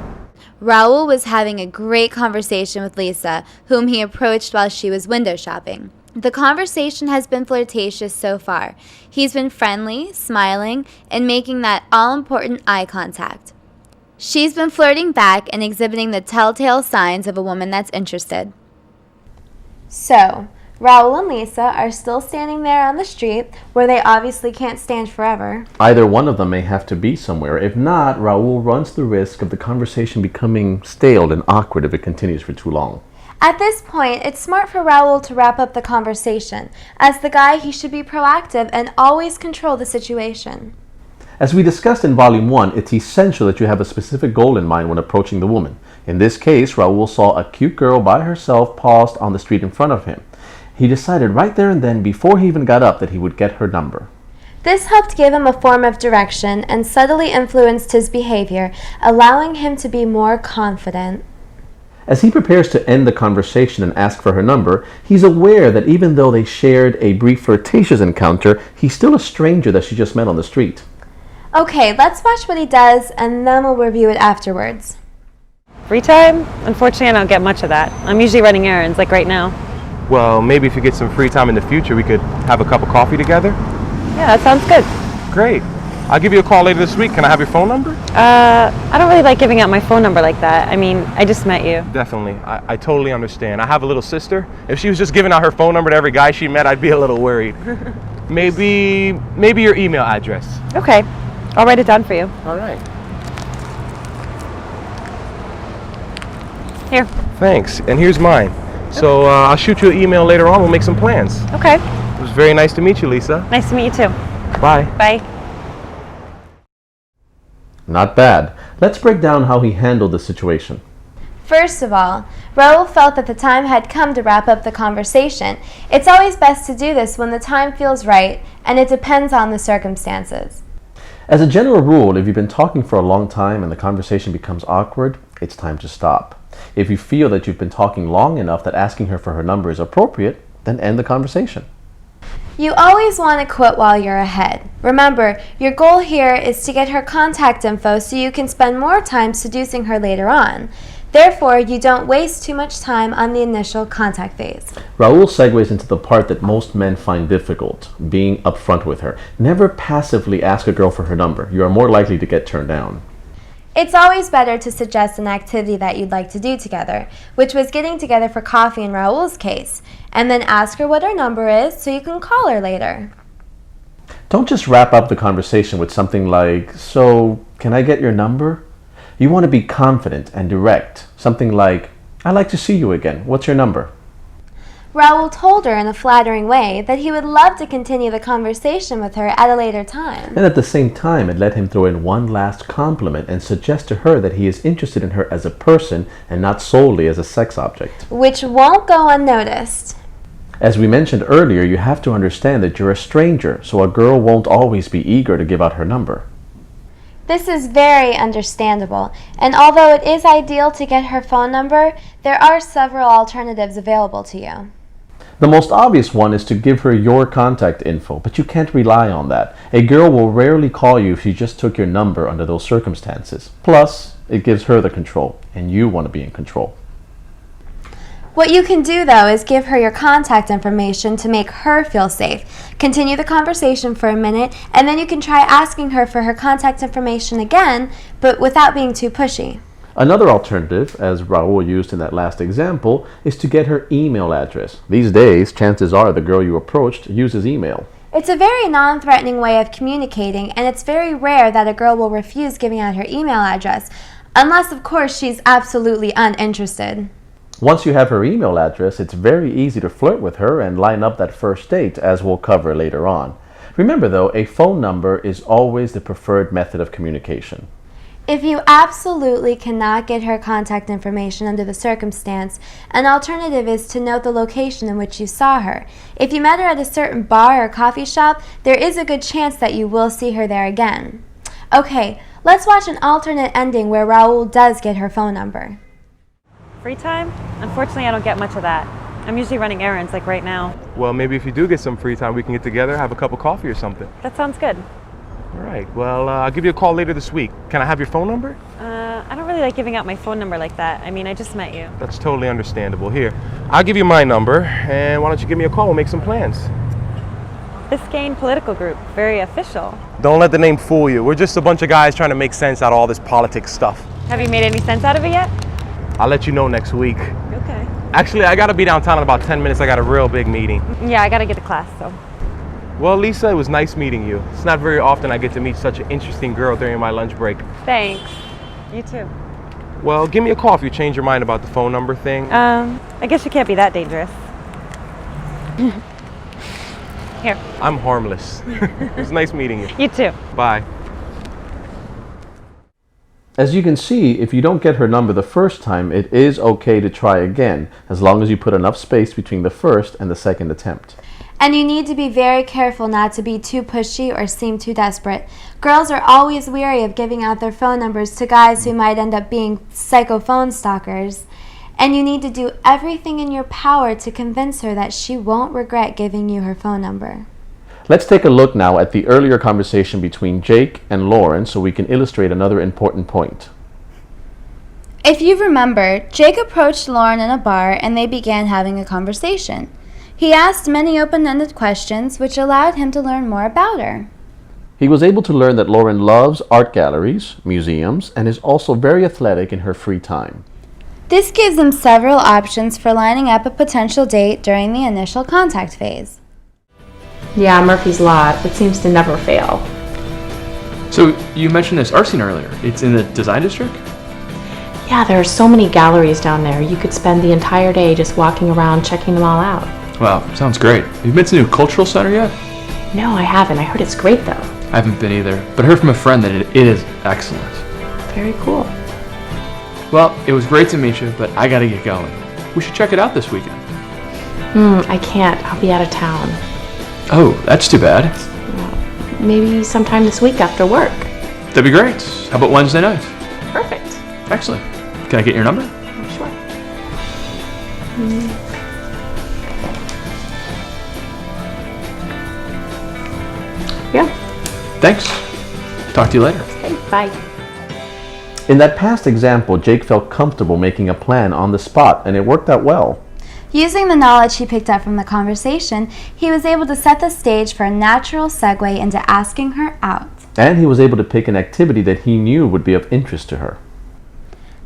[SPEAKER 2] Raul was having a great conversation with Lisa, whom he approached while she was window shopping. The conversation has been flirtatious so far. He's been friendly, smiling, and making that all-important eye contact. She's been flirting back and exhibiting the telltale signs of a woman that's interested. So, Raul and Lisa are still standing there on the street, where they obviously can't stand forever.
[SPEAKER 1] Either one of them may have to be somewhere. If not, Raul runs the risk of the conversation becoming stale and awkward if it continues for too long.
[SPEAKER 2] At this point, it's smart for Raul to wrap up the conversation. As the guy, he should be proactive and always control the situation.
[SPEAKER 1] As we discussed in Volume 1, it's essential that you have a specific goal in mind when approaching the woman. In this case, Raul saw a cute girl by herself paused on the street in front of him. He decided right there and then, before he even got up, that he would get her number.
[SPEAKER 2] This helped give him a form of direction and subtly influenced his behavior, allowing him to be more confident.
[SPEAKER 1] As he prepares to end the conversation and ask for her number, he's aware that even though they shared a brief flirtatious encounter, he's still a stranger that she just met on the street.
[SPEAKER 2] Okay, let's watch what he does, and then we'll review it afterwards.
[SPEAKER 4] Free time? Unfortunately, I don't get much of that. I'm usually running errands, like right now.
[SPEAKER 3] Well, maybe if you get some free time in the future, we could have a cup of coffee together?
[SPEAKER 4] Yeah, that sounds good.
[SPEAKER 3] Great. I'll give you a call later this week. Can I have your phone number?
[SPEAKER 4] I don't really like giving out my phone number like that. I mean, I just met you.
[SPEAKER 3] Definitely. I totally understand. I have a little sister. If she was just giving out her phone number to every guy she met, I'd be a little worried. Maybe your email address.
[SPEAKER 4] Okay. I'll write it down for you.
[SPEAKER 3] All right.
[SPEAKER 4] Here.
[SPEAKER 3] Thanks. And here's mine. So I'll shoot you an email later on. We'll make some plans.
[SPEAKER 4] Okay.
[SPEAKER 3] It was very nice to meet you, Lisa.
[SPEAKER 4] Nice to meet you too.
[SPEAKER 3] Bye.
[SPEAKER 4] Bye.
[SPEAKER 1] Not bad. Let's break down how he handled the situation.
[SPEAKER 2] First of all, Raul felt that the time had come to wrap up the conversation. It's always best to do this when the time feels right, and it depends on the circumstances.
[SPEAKER 1] As a general rule, if you've been talking for a long time and the conversation becomes awkward, it's time to stop. If you feel that you've been talking long enough that asking her for her number is appropriate, then end the conversation.
[SPEAKER 2] You always want to quit while you're ahead. Remember, your goal here is to get her contact info so you can spend more time seducing her later on. Therefore, you don't waste too much time on the initial contact phase.
[SPEAKER 1] Raul segues into the part that most men find difficult, being upfront with her. Never passively ask a girl for her number. You are more likely to get turned down.
[SPEAKER 2] It's always better to suggest an activity that you'd like to do together, which was getting together for coffee in Raul's case, and then ask her what her number is so you can call her later.
[SPEAKER 1] Don't just wrap up the conversation with something like, "So, can I get your number?" You want to be confident and direct. Something like, "I'd like to see you again. What's your number?"
[SPEAKER 2] Raul told her in a flattering way that he would love to continue the conversation with her at a later time.
[SPEAKER 1] And at the same time, it let him throw in one last compliment and suggest to her that he is interested in her as a person and not solely as a sex object.
[SPEAKER 2] Which won't go unnoticed.
[SPEAKER 1] As we mentioned earlier, you have to understand that you're a stranger, so a girl won't always be eager to give out her number.
[SPEAKER 2] This is very understandable, and although it is ideal to get her phone number, there are several alternatives available to you.
[SPEAKER 1] The most obvious one is to give her your contact info, but you can't rely on that. A girl will rarely call you if she just took your number under those circumstances. Plus, it gives her the control, and you want to be in control.
[SPEAKER 2] What you can do, though, is give her your contact information to make her feel safe. Continue the conversation for a minute, and then you can try asking her for her contact information again, but without being too pushy.
[SPEAKER 1] Another alternative, as Raul used in that last example, is to get her email address. These days, chances are the girl you approached uses email.
[SPEAKER 2] It's a very non-threatening way of communicating, and it's very rare that a girl will refuse giving out her email address, unless, of course, she's absolutely uninterested.
[SPEAKER 1] Once you have her email address, it's very easy to flirt with her and line up that first date, as we'll cover later on. Remember though, a phone number is always the preferred method of communication.
[SPEAKER 2] If you absolutely cannot get her contact information under the circumstance, an alternative is to note the location in which you saw her. If you met her at a certain bar or coffee shop, there is a good chance that you will see her there again. Okay, let's watch an alternate ending where Raul does get her phone number.
[SPEAKER 4] Free time? Unfortunately, I don't get much of that. I'm usually running errands, like right now.
[SPEAKER 3] Well, maybe if you do get some free time, we can get together, have a cup of coffee or something.
[SPEAKER 4] That sounds good.
[SPEAKER 3] All right, well, I'll give you a call later this week. Can I have your phone number?
[SPEAKER 4] I don't really like giving out my phone number like that. I mean, I just met you.
[SPEAKER 3] That's totally understandable. Here, I'll give you my number, and why don't you give me a call? We'll make some plans.
[SPEAKER 4] Biscayne Political Group. Very official.
[SPEAKER 3] Don't let the name fool you. We're just a bunch of guys trying to make sense out of all this politics stuff.
[SPEAKER 4] Have you made any sense out of it yet?
[SPEAKER 3] I'll let you know next week.
[SPEAKER 4] Okay.
[SPEAKER 3] Actually, I gotta be downtown in about 10 minutes. I got a real big meeting.
[SPEAKER 4] Yeah, I gotta get to class, so.
[SPEAKER 3] Well, Lisa, it was nice meeting you. It's not very often I get to meet such an interesting girl during my lunch break.
[SPEAKER 4] Thanks. You too.
[SPEAKER 3] Well, give me a call if you change your mind about the phone number thing.
[SPEAKER 4] I guess you can't be that dangerous. Here.
[SPEAKER 3] I'm harmless. It was nice meeting you.
[SPEAKER 4] You too.
[SPEAKER 3] Bye.
[SPEAKER 1] As you can see, if you don't get her number the first time, it is okay to try again, as long as you put enough space between the first and the second attempt.
[SPEAKER 2] And you need to be very careful not to be too pushy or seem too desperate. Girls are always weary of giving out their phone numbers to guys who might end up being psycho phone stalkers. And you need to do everything in your power to convince her that she won't regret giving you her phone number.
[SPEAKER 1] Let's take a look now at the earlier conversation between Jake and Lauren so we can illustrate another important point.
[SPEAKER 2] If you remember, Jake approached Lauren in a bar and they began having a conversation. He asked many open-ended questions which allowed him to learn more about her.
[SPEAKER 1] He was able to learn that Lauren loves art galleries, museums, and is also very athletic in her free time.
[SPEAKER 2] This gives him several options for lining up a potential date during the initial contact phase.
[SPEAKER 6] Yeah, Murphy's Law. It seems to never fail.
[SPEAKER 5] So you mentioned this art scene earlier. It's in the design district?
[SPEAKER 6] Yeah, there are so many galleries down there. You could spend the entire day just walking around checking them all out.
[SPEAKER 5] Wow, sounds great. Have you been to the new cultural center yet?
[SPEAKER 6] No, I haven't. I heard it's great though.
[SPEAKER 5] I haven't been either, but I heard from a friend that it is excellent.
[SPEAKER 6] Very cool.
[SPEAKER 5] Well, it was great to meet you, but I gotta get going. We should check it out this weekend.
[SPEAKER 6] I can't. I'll be out of town.
[SPEAKER 5] Oh, that's too bad.
[SPEAKER 6] Maybe sometime this week after work.
[SPEAKER 5] That'd be great. How about Wednesday night?
[SPEAKER 6] Perfect.
[SPEAKER 5] Excellent. Can I get your number?
[SPEAKER 6] Sure. Yeah.
[SPEAKER 5] Thanks. Talk to you later.
[SPEAKER 6] Okay, bye.
[SPEAKER 1] In that past example, Jake felt comfortable making a plan on the spot, and it worked out well.
[SPEAKER 2] Using the knowledge he picked up from the conversation, he was able to set the stage for a natural segue into asking her out.
[SPEAKER 1] And he was able to pick an activity that he knew would be of interest to her.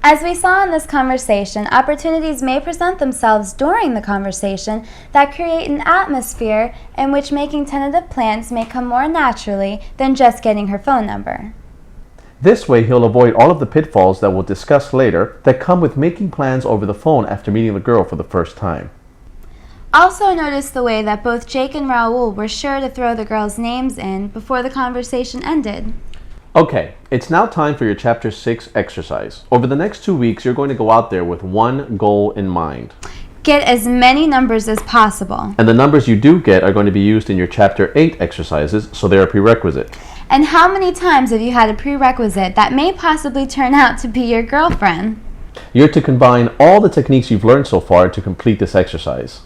[SPEAKER 2] As we saw in this conversation, opportunities may present themselves during the conversation that create an atmosphere in which making tentative plans may come more naturally than just getting her phone number.
[SPEAKER 1] This way, he'll avoid all of the pitfalls that we'll discuss later that come with making plans over the phone after meeting the girl for the first time.
[SPEAKER 2] Also notice the way that both Jake and Raul were sure to throw the girls' names in before the conversation ended.
[SPEAKER 1] Okay, it's now time for your Chapter 6 exercise. Over the next 2 weeks, you're going to go out there with one goal in mind.
[SPEAKER 2] Get as many numbers as possible.
[SPEAKER 1] And the numbers you do get are going to be used in your Chapter 8 exercises, so they're a prerequisite.
[SPEAKER 2] And how many times have you had a prerequisite that may possibly turn out to be your girlfriend?
[SPEAKER 1] You're to combine all the techniques you've learned so far to complete this exercise.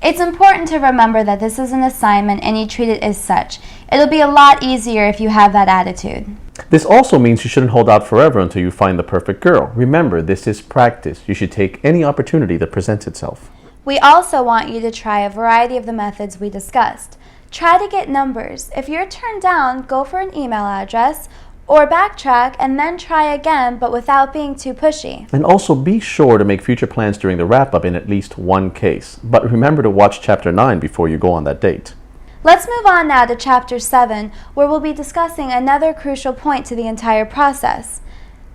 [SPEAKER 2] It's important to remember that this is an assignment and you treat it as such. It'll be a lot easier if you have that attitude.
[SPEAKER 1] This also means you shouldn't hold out forever until you find the perfect girl. Remember, this is practice. You should take any opportunity that presents itself.
[SPEAKER 2] We also want you to try a variety of the methods we discussed. Try to get numbers. If you're turned down, go for an email address or backtrack and then try again, but without being too pushy.
[SPEAKER 1] And also be sure to make future plans during the wrap-up in at least one case. But remember to watch Chapter 9 before you go on that date.
[SPEAKER 2] Let's move on now to Chapter 7, where we'll be discussing another crucial point to the entire process: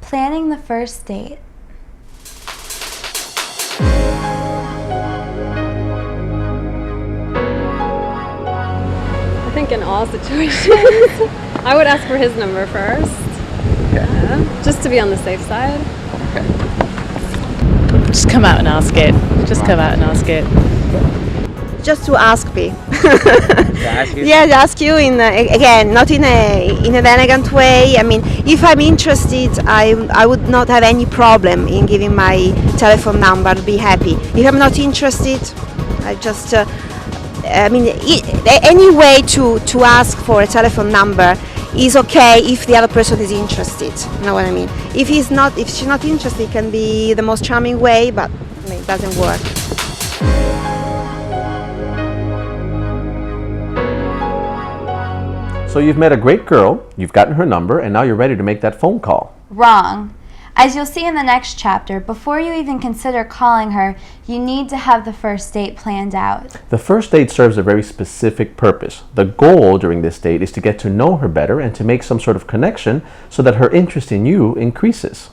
[SPEAKER 2] planning the first date.
[SPEAKER 4] I
[SPEAKER 13] think in all situations, I would ask for his number first. Just to be on the safe side.
[SPEAKER 12] Just come out and ask it. Just come out and ask it.
[SPEAKER 14] Just to ask me.
[SPEAKER 15] Ask you?
[SPEAKER 14] Yeah, ask you in again, not in an elegant way. I mean, if I'm interested, I would not have any problem in giving my telephone number. I'd be happy. If I'm not interested, I just any way to ask for a telephone number is okay if the other person is interested. You know what I mean? If she's not interested, it can be the most charming way, but it doesn't work.
[SPEAKER 1] So you've met a great girl, you've gotten her number, and now you're ready to make that phone call.
[SPEAKER 2] Wrong. As you'll see in the next chapter, before you even consider calling her, you need to have the first date planned out.
[SPEAKER 1] The first date serves a very specific purpose. The goal during this date is to get to know her better and to make some sort of connection so that her interest in you increases.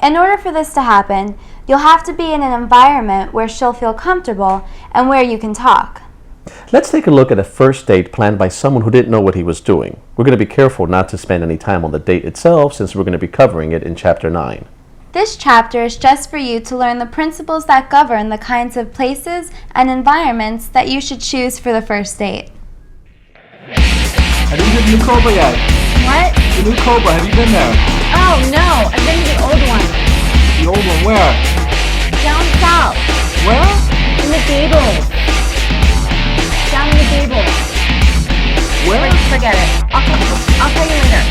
[SPEAKER 2] In order for this to happen, you'll have to be in an environment where she'll feel comfortable and where you can talk.
[SPEAKER 1] Let's take a look at a first date planned by someone who didn't know what he was doing. We're going to be careful not to spend any time on the date itself since we're going to be covering it in Chapter 9.
[SPEAKER 2] This chapter is just for you to learn the principles that govern the kinds of places and environments that you should choose for the first date.
[SPEAKER 5] Have you been to the new Cobra yet?
[SPEAKER 2] What?
[SPEAKER 5] The new Cobra, have you been there?
[SPEAKER 4] Oh no, I've been to the old one.
[SPEAKER 5] The old one, where?
[SPEAKER 4] Down south.
[SPEAKER 5] Where?
[SPEAKER 4] In the Gables. Down in the Gables.
[SPEAKER 5] Where?
[SPEAKER 4] Wait, forget it. I'll tell you later.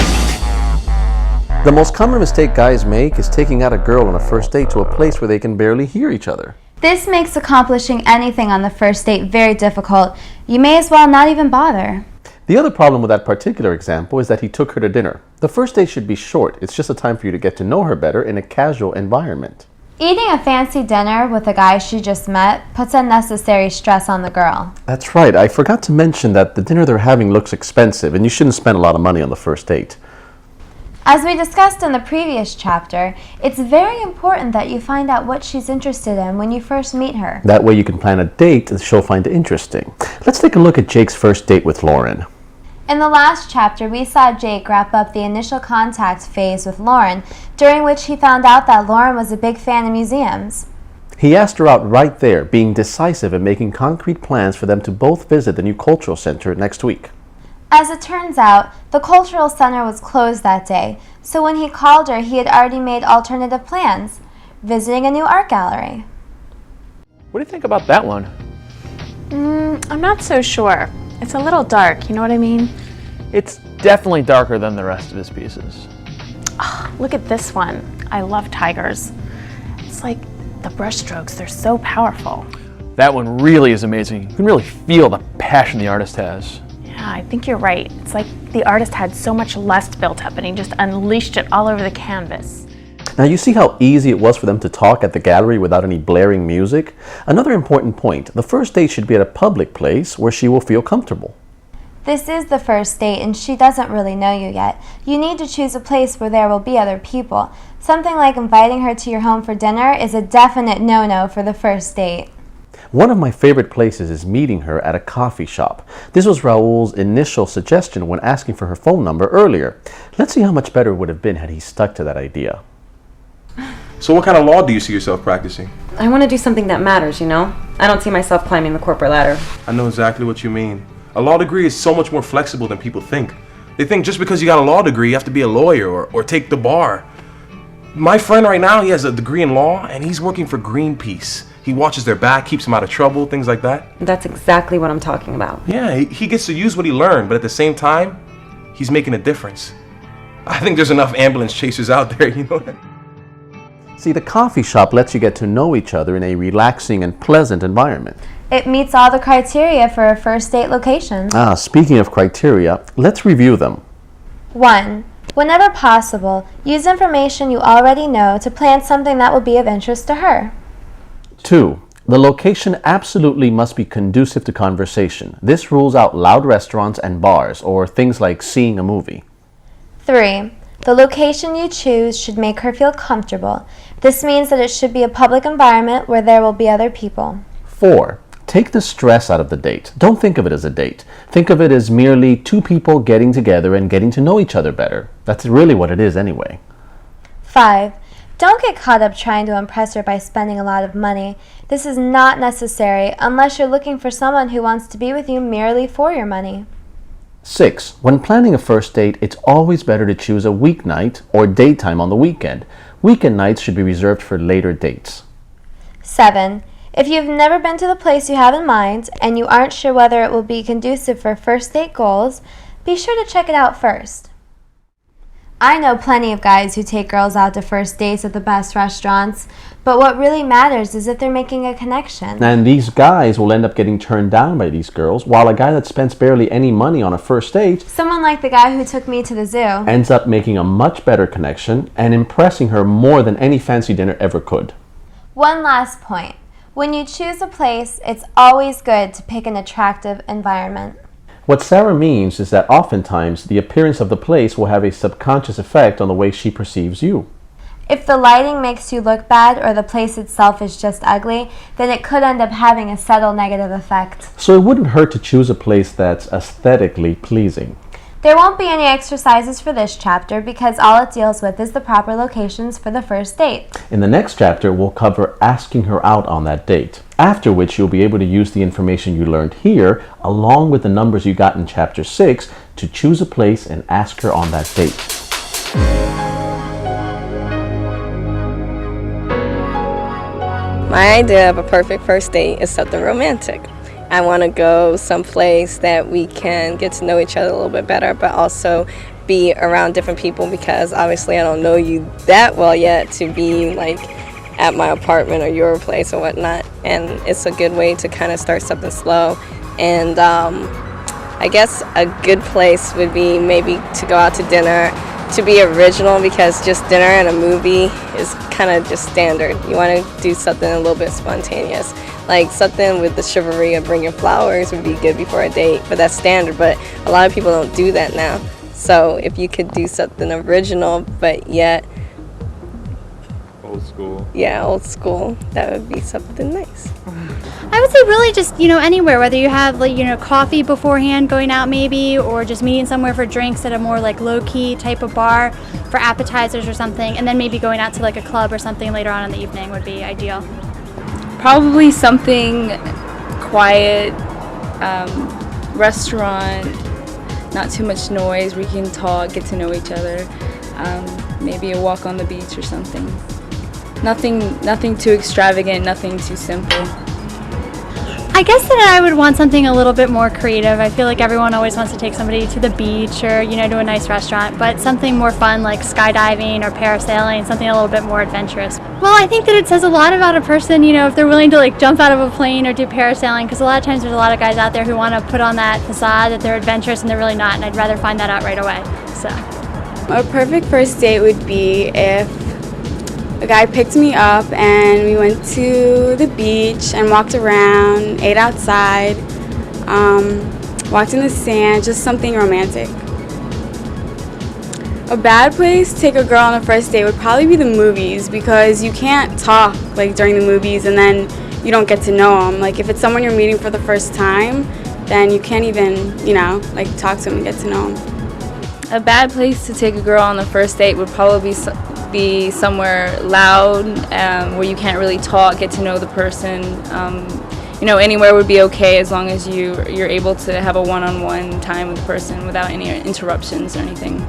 [SPEAKER 1] The most common mistake guys make is taking out a girl on a first date to a place where they can barely hear each other.
[SPEAKER 2] This makes accomplishing anything on the first date very difficult. You may as well not even bother.
[SPEAKER 1] The other problem with that particular example is that he took her to dinner. The first date should be short. It's just a time for you to get to know her better in a casual environment.
[SPEAKER 2] Eating a fancy dinner with a guy she just met puts unnecessary stress on the girl.
[SPEAKER 1] That's right. I forgot to mention that the dinner they're having looks expensive and you shouldn't spend a lot of money on the first date.
[SPEAKER 2] As we discussed in the previous chapter, it's very important that you find out what she's interested in when you first meet her.
[SPEAKER 1] That way you can plan a date that she'll find interesting. Let's take a look at Jake's first date with Lauren.
[SPEAKER 2] In the last chapter, we saw Jake wrap up the initial contact phase with Lauren, during which he found out that Lauren was a big fan of museums.
[SPEAKER 1] He asked her out right there, being decisive and making concrete plans for them to both visit the new cultural center next week.
[SPEAKER 2] As it turns out, the cultural center was closed that day, so when he called her, he had already made alternative plans, visiting a new art gallery.
[SPEAKER 5] What do you think about that one?
[SPEAKER 6] I'm not so sure. It's a little dark, you know what I mean?
[SPEAKER 5] It's definitely darker than the rest of his pieces.
[SPEAKER 6] Look at this one. I love tigers. It's like the brushstrokes, they're so powerful.
[SPEAKER 5] That one really is amazing. You can really feel the passion the artist has.
[SPEAKER 6] Yeah, I think you're right. It's like the artist had so much lust built up and he just unleashed it all over the canvas.
[SPEAKER 1] Now you see how easy it was for them to talk at the gallery without any blaring music? Another important point, the first date should be at a public place where she will feel comfortable.
[SPEAKER 2] This is the first date and she doesn't really know you yet. You need to choose a place where there will be other people. Something like inviting her to your home for dinner is a definite no-no for the first date.
[SPEAKER 1] One of my favorite places is meeting her at a coffee shop. This was Raul's initial suggestion when asking for her phone number earlier. Let's see how much better it would have been had he stuck to that idea.
[SPEAKER 7] So what kind of law do you see yourself practicing?
[SPEAKER 4] I want to do something that matters, you know? I don't see myself climbing the corporate ladder.
[SPEAKER 7] I know exactly what you mean. A law degree is so much more flexible than people think. They think just because you got a law degree, you have to be a lawyer or take the bar. My friend right now, he has a degree in law and he's working for Greenpeace. He watches their back, keeps them out of trouble, things like that.
[SPEAKER 4] That's exactly what I'm talking about.
[SPEAKER 7] Yeah, he gets to use what he learned, but at the same time, he's making a difference. I think there's enough ambulance chasers out there, you know.
[SPEAKER 1] See, the coffee shop lets you get to know each other in a relaxing and pleasant environment.
[SPEAKER 2] It meets all the criteria for a first date location.
[SPEAKER 1] Speaking of criteria, let's review them.
[SPEAKER 2] 1. Whenever possible, use information you already know to plan something that will be of interest to her.
[SPEAKER 1] 2. The location absolutely must be conducive to conversation. This rules out loud restaurants and bars, or things like seeing a movie.
[SPEAKER 2] 3. The location you choose should make her feel comfortable. This means that it should be a public environment where there will be other people.
[SPEAKER 1] 4. Take the stress out of the date. Don't think of it as a date. Think of it as merely two people getting together and getting to know each other better. That's really what it is anyway.
[SPEAKER 2] 5. Don't get caught up trying to impress her by spending a lot of money. This is not necessary unless you're looking for someone who wants to be with you merely for your money.
[SPEAKER 1] 6. When planning a first date, it's always better to choose a weeknight or daytime on the weekend. Weekend nights should be reserved for later dates.
[SPEAKER 2] 7. If you've never been to the place you have in mind and you aren't sure whether it will be conducive for first date goals, be sure to check it out first. I know plenty of guys who take girls out to first dates at the best restaurants, but what really matters is if they're making a connection.
[SPEAKER 1] And these guys will end up getting turned down by these girls, while a guy that spends barely any money on a first date,
[SPEAKER 2] someone like the guy who took me to the zoo,
[SPEAKER 1] ends up making a much better connection and impressing her more than any fancy dinner ever could.
[SPEAKER 2] One last point. When you choose a place, it's always good to pick an attractive environment.
[SPEAKER 1] What Sarah means is that oftentimes the appearance of the place will have a subconscious effect on the way she perceives you.
[SPEAKER 2] If the lighting makes you look bad or the place itself is just ugly, then it could end up having a subtle negative effect.
[SPEAKER 1] So it wouldn't hurt to choose a place that's aesthetically pleasing.
[SPEAKER 2] There won't be any exercises for this chapter because all it deals with is the proper locations for the first date.
[SPEAKER 1] In the next chapter, we'll cover asking her out on that date, after which you'll be able to use the information you learned here, along with the numbers you got in Chapter 6, to choose a place and ask her on that date.
[SPEAKER 16] My idea of a perfect first date is something romantic. I want to go someplace that we can get to know each other a little bit better, but also be around different people because obviously I don't know you that well yet to be like at my apartment or your place or whatnot. And it's a good way to kind of start something slow. And I guess a good place would be maybe to go out to dinner, to be original, because just dinner and a movie is kind of just standard. You want to do something a little bit spontaneous. Like something with the chivalry of bringing flowers would be good before a date, but that's standard. But a lot of people don't do that now. So if you could do something original, but yet
[SPEAKER 3] old school.
[SPEAKER 16] Yeah, old school. That would be something nice.
[SPEAKER 17] I would say really just, anywhere, whether you have coffee beforehand going out maybe, or just meeting somewhere for drinks at a more low-key type of bar for appetizers or something, and then maybe going out to a club or something later on in the evening would be ideal.
[SPEAKER 18] Probably something quiet, restaurant, not too much noise, we can talk, get to know each other, maybe a walk on the beach or something. Nothing too extravagant, nothing too simple.
[SPEAKER 17] I guess that I would want something a little bit more creative. I feel like everyone always wants to take somebody to the beach or, to a nice restaurant, but something more fun like skydiving or parasailing, something a little bit more adventurous. Well, I think that it says a lot about a person, if they're willing to jump out of a plane or do parasailing, because a lot of times there's a lot of guys out there who want to put on that facade that they're adventurous and they're really not, and I'd rather find that out right away. So,
[SPEAKER 19] a perfect first date would be if a guy picked me up and we went to the beach and walked around, ate outside, walked in the sand, just something romantic. A bad place to take a girl on a first date would probably be the movies, because you can't talk during the movies and then you don't get to know them. If it's someone you're meeting for the first time, then you can't even, talk to them and get to know them.
[SPEAKER 18] A bad place to take a girl on the first date would probably be somewhere loud, where you can't really talk, get to know the person. Anywhere would be okay as long as you're able to have a one-on-one time with the person without any interruptions or anything.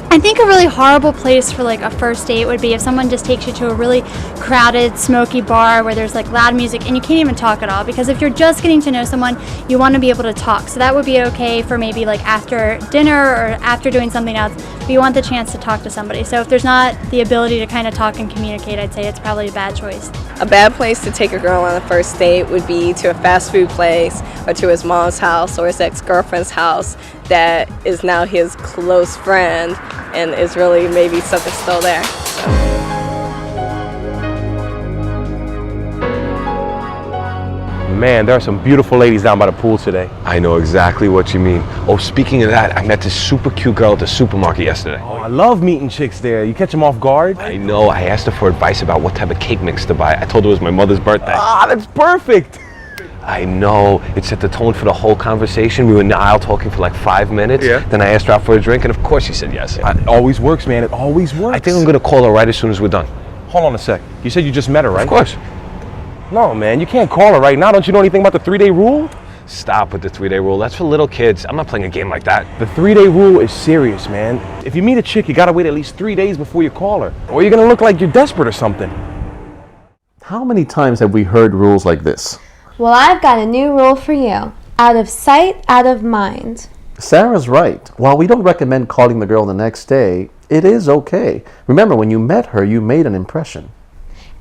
[SPEAKER 17] I think a really horrible place for a first date would be if someone just takes you to a really crowded, smoky bar where there's loud music and you can't even talk at all, because if you're just getting to know someone, you want to be able to talk. So that would be okay for maybe after dinner or after doing something else, but you want the chance to talk to somebody. So if there's not the ability to kind of talk and communicate, I'd say it's probably a bad choice.
[SPEAKER 16] A bad place to take a girl on a first date would be to a fast food place or to his mom's house or his ex-girlfriend's house that is now his close friend and is really maybe something still there.
[SPEAKER 3] Man, there are some beautiful ladies down by the pool today.
[SPEAKER 20] I know exactly what you mean. Oh, speaking of that, I met this super cute girl at the supermarket yesterday.
[SPEAKER 3] Oh, I love meeting chicks there. You catch them off guard?
[SPEAKER 20] I know. I asked her for advice about what type of cake mix to buy. I told her it was my mother's birthday.
[SPEAKER 3] Ah, that's perfect.
[SPEAKER 20] I know. It set the tone for the whole conversation. We were in the aisle talking for like 5 minutes.
[SPEAKER 3] Yeah.
[SPEAKER 20] Then I asked her out for a drink, and of course she said yes.
[SPEAKER 3] It always works, man. It always works.
[SPEAKER 20] I think I'm going to call her right as soon as we're done.
[SPEAKER 3] Hold on a sec. You said you just met her, right?
[SPEAKER 20] Of course.
[SPEAKER 3] No, man. You can't call her right now. Don't you know anything about the 3-day rule?
[SPEAKER 20] Stop with the 3-day rule. That's for little kids. I'm not playing a game like that.
[SPEAKER 3] The 3-day rule is serious, man. If you meet a chick, you gotta wait at least 3 days before you call her, or you're gonna look like you're desperate or something.
[SPEAKER 1] How many times have we heard rules like this?
[SPEAKER 2] Well, I've got a new rule for you. Out of sight, out of mind.
[SPEAKER 1] Sarah's right. While we don't recommend calling the girl the next day, it is okay. Remember, when you met her, you made an impression.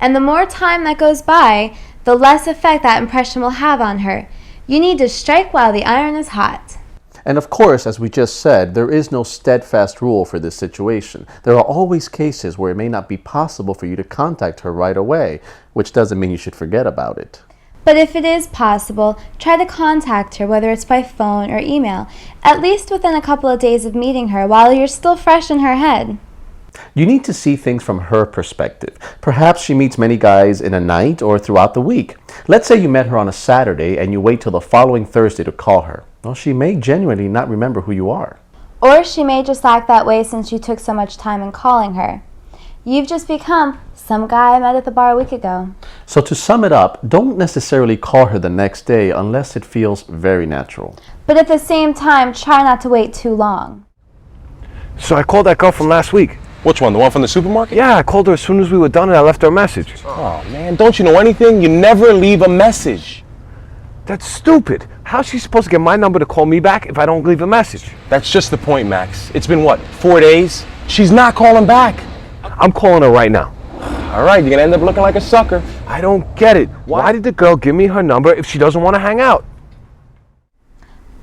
[SPEAKER 2] And the more time that goes by, the less effect that impression will have on her. You need to strike while the iron is hot.
[SPEAKER 1] And of course, as we just said, there is no steadfast rule for this situation. There are always cases where it may not be possible for you to contact her right away, which doesn't mean you should forget about it.
[SPEAKER 2] But if it is possible, try to contact her, whether it's by phone or email, at least within a couple of days of meeting her while you're still fresh in her head.
[SPEAKER 1] You need to see things from her perspective. Perhaps she meets many guys in a night or throughout the week. Let's say you met her on a Saturday and you wait till the following Thursday to call her. Well, she may genuinely not remember who you are.
[SPEAKER 2] Or she may just act that way since you took so much time in calling her. You've just become some guy I met at the bar a week ago.
[SPEAKER 1] So to sum it up, don't necessarily call her the next day unless it feels very natural.
[SPEAKER 2] But at the same time, try not to wait too long.
[SPEAKER 20] So I called that girl from last week.
[SPEAKER 3] Which one? The one from the supermarket?
[SPEAKER 20] Yeah, I called her as soon as we were done and I left her a message.
[SPEAKER 3] Oh, man, don't you know anything? You never leave a message.
[SPEAKER 20] That's stupid. How's she supposed to get my number to call me back if I don't leave a message?
[SPEAKER 3] That's just the point, Max. It's been, what, 4 days? She's not calling back.
[SPEAKER 20] I'm calling her right now.
[SPEAKER 3] All right, you're going to end up looking like a sucker.
[SPEAKER 20] I don't get it. Why did the girl give me her number if she doesn't want to hang out?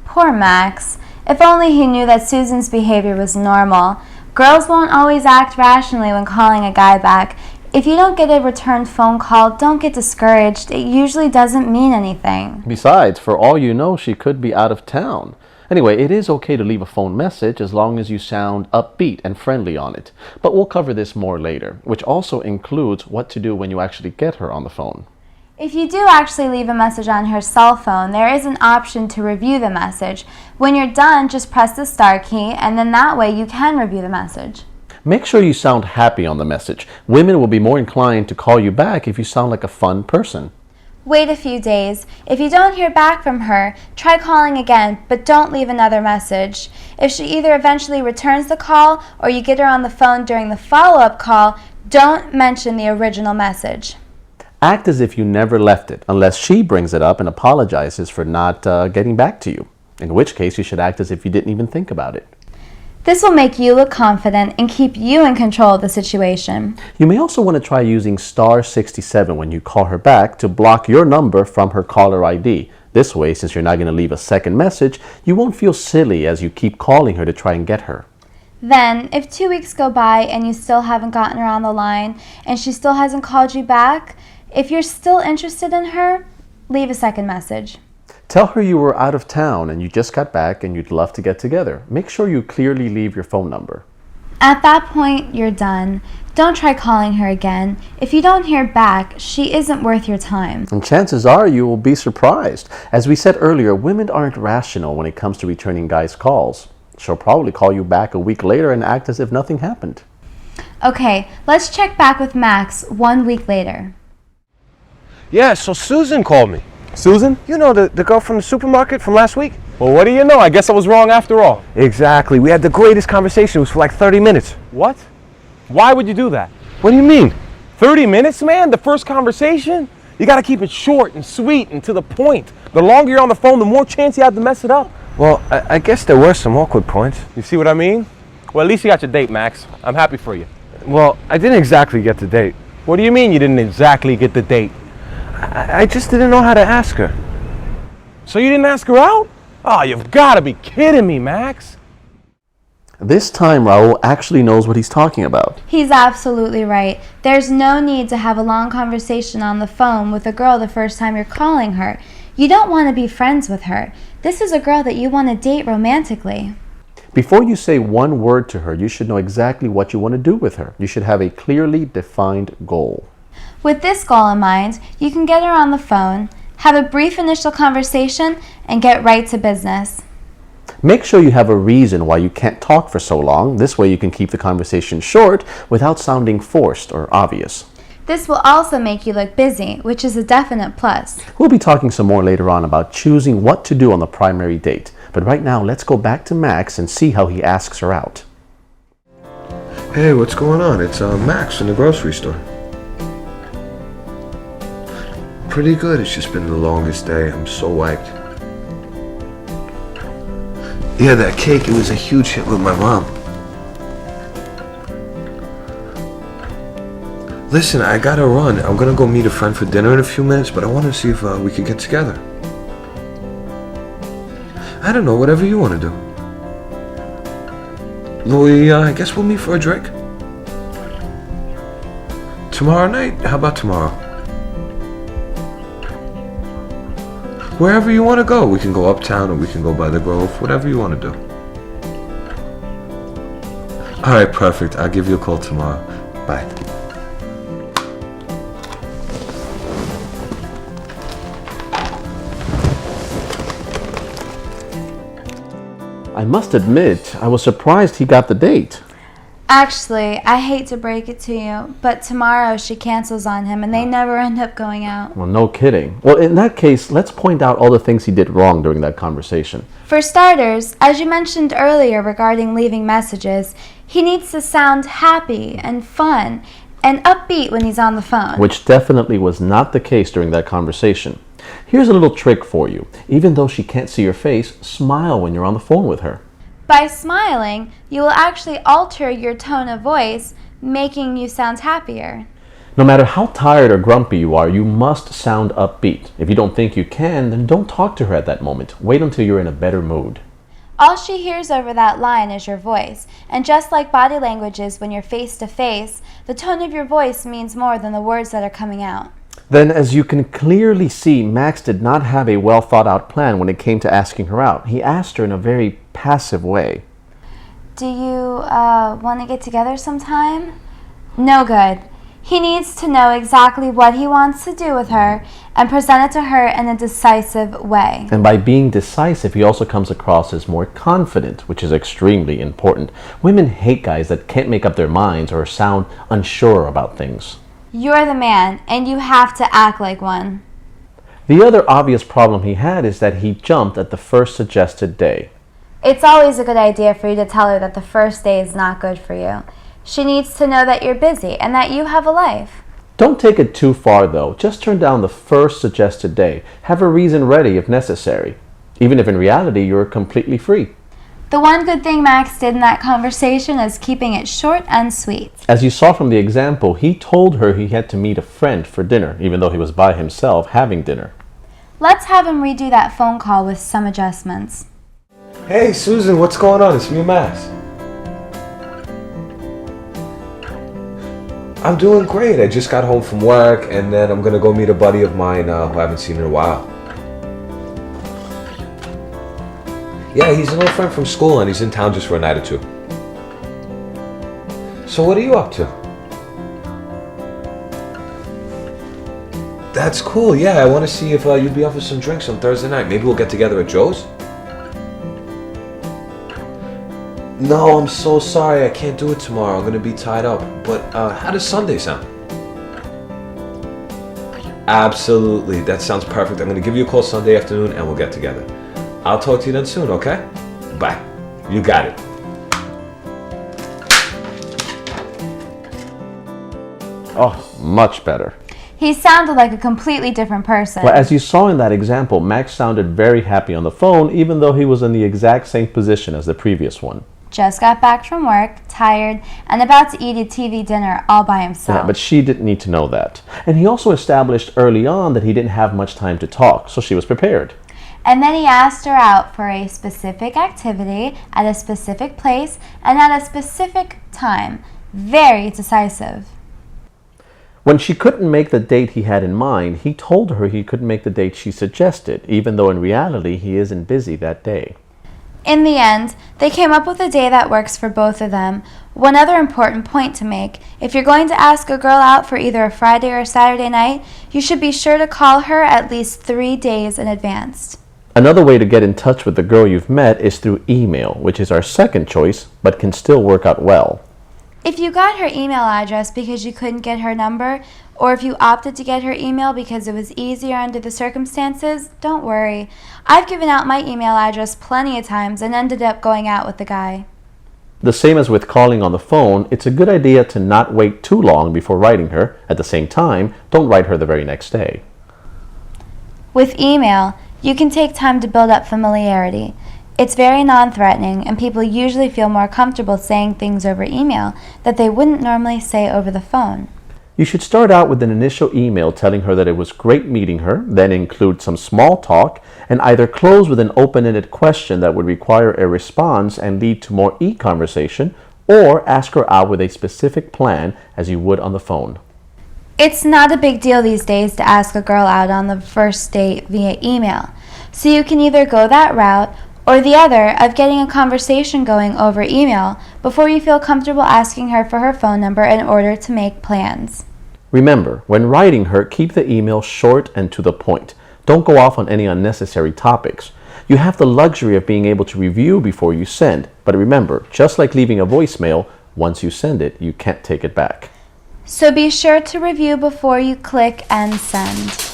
[SPEAKER 2] Poor Max. If only he knew that Susan's behavior was normal. Girls won't always act rationally when calling a guy back. If you don't get a returned phone call, don't get discouraged. It usually doesn't mean anything.
[SPEAKER 1] Besides, for all you know, she could be out of town. Anyway, it is okay to leave a phone message as long as you sound upbeat and friendly on it. But we'll cover this more later, which also includes what to do when you actually get her on the phone.
[SPEAKER 2] If you do actually leave a message on her cell phone, there is an option to review the message. When you're done, just press the star key, and then that way you can review the message.
[SPEAKER 1] Make sure you sound happy on the message. Women will be more inclined to call you back if you sound like a fun person.
[SPEAKER 2] Wait a few days. If you don't hear back from her, try calling again, but don't leave another message. If she either eventually returns the call or you get her on the phone during the follow-up call, don't mention the original message.
[SPEAKER 1] Act as if you never left it, unless she brings it up and apologizes for not getting back to you, in which case you should act as if you didn't even think about it.
[SPEAKER 2] This will make you look confident and keep you in control of the situation.
[SPEAKER 1] You may also want to try using star 67 when you call her back to block your number from her caller ID. This way, since you're not going to leave a second message, you won't feel silly as you keep calling her to try and get her.
[SPEAKER 2] Then, if 2 weeks go by and you still haven't gotten her on the line and she still hasn't called you back, if you're still interested in her, leave a second message.
[SPEAKER 1] Tell her you were out of town and you just got back and you'd love to get together. Make sure you clearly leave your phone number.
[SPEAKER 2] At that point, you're done. Don't try calling her again. If you don't hear back, she isn't worth your time.
[SPEAKER 1] And chances are you will be surprised. As we said earlier, women aren't rational when it comes to returning guys' calls. She'll probably call you back a week later and act as if nothing happened.
[SPEAKER 2] Okay, let's check back with Max 1 week later.
[SPEAKER 20] Yeah, so Susan called me.
[SPEAKER 3] Susan?
[SPEAKER 20] You know, the girl from the supermarket from last week?
[SPEAKER 3] Well, what do you know? I guess I was wrong after all.
[SPEAKER 20] Exactly. We had the greatest conversation. It was for like 30 minutes.
[SPEAKER 3] What? Why would you do that?
[SPEAKER 20] What do you mean?
[SPEAKER 3] 30 minutes, man? The first conversation? You gotta keep it short and sweet and to the point. The longer you're on the phone, the more chance you have to mess it up.
[SPEAKER 20] Well, I guess there were some awkward points.
[SPEAKER 3] You see what I mean? Well, at least you got your date, Max. I'm happy for you.
[SPEAKER 20] Well, I didn't exactly get the date.
[SPEAKER 3] What do you mean you didn't exactly get the date?
[SPEAKER 20] I just didn't know how to ask her.
[SPEAKER 3] So you didn't ask her out? Oh, you've got to be kidding me, Max.
[SPEAKER 1] This time, Raul actually knows what he's talking about.
[SPEAKER 2] He's absolutely right. There's no need to have a long conversation on the phone with a girl the first time you're calling her. You don't want to be friends with her. This is a girl that you want to date romantically.
[SPEAKER 1] Before you say one word to her, you should know exactly what you want to do with her. You should have a clearly defined goal.
[SPEAKER 2] With this goal in mind, you can get her on the phone, Have a brief initial conversation and get right to business.
[SPEAKER 1] Make sure you have a reason why you can't talk for so long. This way you can keep the conversation short without sounding forced or obvious.
[SPEAKER 2] This will also make you look busy, which is a definite plus.
[SPEAKER 1] We'll be talking some more later on about choosing what to do on the primary date. But right now, let's go back to Max and see how he asks her out.
[SPEAKER 20] Hey, what's going on? It's Max in the grocery store. Pretty good. It's just been the longest day. I'm so wiped. Yeah, that cake, it was a huge hit with my mom. Listen, I gotta run. I'm gonna go meet a friend for dinner in a few minutes, but I want to see if we could get together. I don't know, whatever you want to do. Louis, I guess we'll meet for a drink. Tomorrow night? How about tomorrow? Wherever you want to go. We can go uptown or we can go by the Grove. Whatever you want to do. Alright, perfect. I'll give you a call tomorrow. Bye.
[SPEAKER 1] I must admit, I was surprised he got the date.
[SPEAKER 2] Actually, I hate to break it to you, but tomorrow she cancels on him and they never end up going out.
[SPEAKER 1] Well, no kidding. Well, in that case, let's point out all the things he did wrong during that conversation.
[SPEAKER 2] For starters, as you mentioned earlier regarding leaving messages, he needs to sound happy and fun and upbeat when he's on the phone.
[SPEAKER 1] Which definitely was not the case during that conversation. Here's a little trick for you. Even though she can't see your face, smile when you're on the phone with her.
[SPEAKER 2] By smiling, you will actually alter your tone of voice, making you sound happier.
[SPEAKER 1] No matter how tired or grumpy you are, you must sound upbeat. If you don't think you can, then don't talk to her at that moment. Wait until you're in a better mood.
[SPEAKER 2] All she hears over that line is your voice, and just like body languages when you're face to face, the tone of your voice means more than the words that are coming out.
[SPEAKER 1] Then, as you can clearly see, Max did not have a well thought out plan when it came to asking her out. He asked her in a very passive way.
[SPEAKER 2] Do you want to get together sometime? No good. He needs to know exactly what he wants to do with her and present it to her in a decisive way.
[SPEAKER 1] And by being decisive, he also comes across as more confident, which is extremely important. Women hate guys that can't make up their minds or sound unsure about things.
[SPEAKER 2] You're the man, and you have to act like one.
[SPEAKER 1] The other obvious problem he had is that he jumped at the first suggested day.
[SPEAKER 2] It's always a good idea for you to tell her that the first day is not good for you. She needs to know that you're busy and that you have a life.
[SPEAKER 1] Don't take it too far, though. Just turn down the first suggested day. Have a reason ready if necessary, even if in reality you're completely free.
[SPEAKER 2] The one good thing Max did in that conversation is keeping it short and sweet.
[SPEAKER 1] As you saw from the example, he told her he had to meet a friend for dinner, even though he was by himself having dinner.
[SPEAKER 2] Let's have him redo that phone call with some adjustments.
[SPEAKER 20] Hey, Susan, what's going on? It's me, Max. I'm doing great. I just got home from work, and then I'm gonna go meet a buddy of mine who I haven't seen in a while. Yeah, he's an old friend from school, and he's in town just for a night or two. So what are you up to? That's cool. Yeah, I want to see if you'd be up for some drinks on Thursday night. Maybe we'll get together at Joe's? No, I'm so sorry. I can't do it tomorrow. I'm going to be tied up. But how does Sunday sound? Absolutely. That sounds perfect. I'm going to give you a call Sunday afternoon, and we'll get together. I'll talk to you then soon, okay? Bye. You got it.
[SPEAKER 1] Oh, much better.
[SPEAKER 2] He sounded like a completely different person.
[SPEAKER 1] Well, as you saw in that example, Max sounded very happy on the phone, even though he was in the exact same position as the previous one.
[SPEAKER 2] Just got back from work, tired, and about to eat a TV dinner all by himself.
[SPEAKER 1] Yeah, but she didn't need to know that. And he also established early on that he didn't have much time to talk, so she was prepared.
[SPEAKER 2] And then he asked her out for a specific activity at a specific place and at a specific time. Very decisive.
[SPEAKER 1] When she couldn't make the date he had in mind, he told her he couldn't make the date she suggested, even though in reality he isn't busy that day.
[SPEAKER 2] In the end, they came up with a day that works for both of them, One other important point to make, if you're going to ask a girl out for either a Friday or a Saturday night, you should be sure to call her at least 3 days in advance.
[SPEAKER 1] Another way to get in touch with the girl you've met is through email, which is our second choice, but can still work out well.
[SPEAKER 2] If you got her email address because you couldn't get her number, or if you opted to get her email because it was easier under the circumstances, don't worry. I've given out my email address plenty of times and ended up going out with the guy.
[SPEAKER 1] The same as with calling on the phone, it's a good idea to not wait too long before writing her. At the same time, don't write her the very next day.
[SPEAKER 2] With email, you can take time to build up familiarity. It's very non-threatening, and people usually feel more comfortable saying things over email that they wouldn't normally say over the phone.
[SPEAKER 1] You should start out with an initial email telling her that it was great meeting her, then include some small talk, and either close with an open-ended question that would require a response and lead to more e-conversation, or ask her out with a specific plan as you would on the phone.
[SPEAKER 2] It's not a big deal these days to ask a girl out on the first date via email, so you can either go that route or the other of getting a conversation going over email before you feel comfortable asking her for her phone number in order to make plans.
[SPEAKER 1] Remember, when writing her, keep the email short and to the point. Don't go off on any unnecessary topics. You have the luxury of being able to review before you send, but remember, just like leaving a voicemail, once you send it, you can't take it back.
[SPEAKER 2] So be sure to review before you click and send.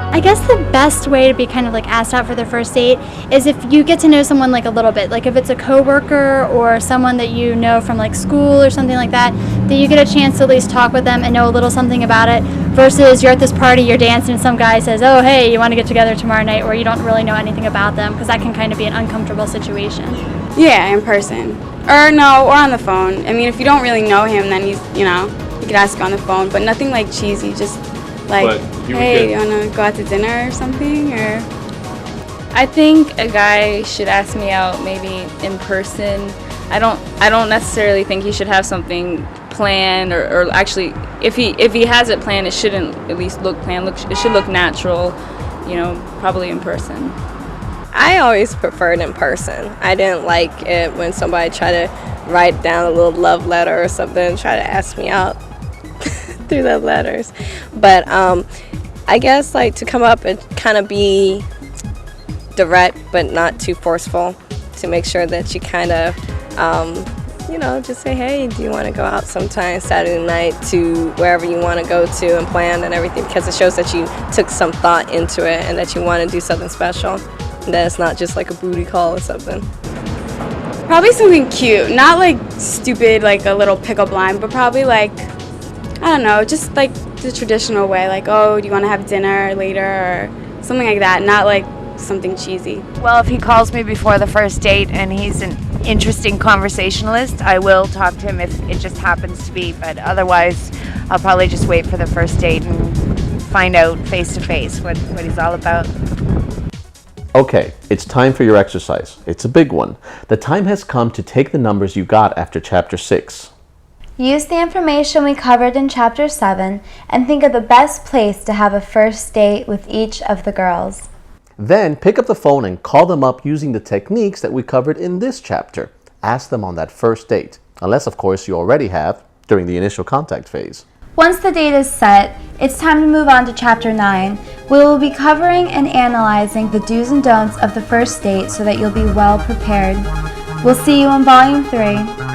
[SPEAKER 17] I guess the best way to be kind of like asked out for the first date is if you get to know someone like a little bit, like if it's a coworker or someone that you know from like school or something like that, that you get a chance to at least talk with them and know a little something about it, versus you're at this party, you're dancing, and some guy says, oh hey, you want to get together tomorrow night, or you don't really know anything about them, because that can kind of be an uncomfortable situation.
[SPEAKER 19] Yeah, in person. Or no, or on the phone. I mean, if you don't really know him, then you could ask on the phone, but nothing like cheesy, just like, hey, you wanna go out to dinner or something, or?
[SPEAKER 18] I think a guy should ask me out maybe in person. I don't necessarily think he should have something planned, or actually, if he has it planned, it shouldn't at least look planned. It should look natural, probably in person.
[SPEAKER 16] I always preferred in person. I didn't like it when somebody tried to write down a little love letter or something and try to ask me out through the letters. But I guess like to come up and kind of be direct but not too forceful, to make sure that you kind of just say, hey, do you want to go out sometime Saturday night to wherever you want to go to, and plan and everything, because it shows that you took some thought into it and that you want to do something special, and that it's not just like a booty call or something.
[SPEAKER 19] Probably something cute, not like stupid, like a little pickup line, but probably like, I don't know, just like the traditional way, like, oh, do you want to have dinner later, or something like that, not like something cheesy.
[SPEAKER 21] Well, if he calls me before the first date and he's an interesting conversationalist, I will talk to him if it just happens to be, but otherwise I'll probably just wait for the first date and find out face to face what he's all about.
[SPEAKER 1] Okay, it's time for your exercise. It's a big one. The time has come to take the numbers you got after Chapter 6.
[SPEAKER 2] Use the information we covered in Chapter 7 and think of the best place to have a first date with each of the girls.
[SPEAKER 1] Then pick up the phone and call them up using the techniques that we covered in this chapter. Ask them on that first date, unless of course you already have during the initial contact phase.
[SPEAKER 2] Once the date is set, it's time to move on to Chapter 9. We will be covering and analyzing the do's and don'ts of the first date so that you'll be well prepared. We'll see you in Volume 3.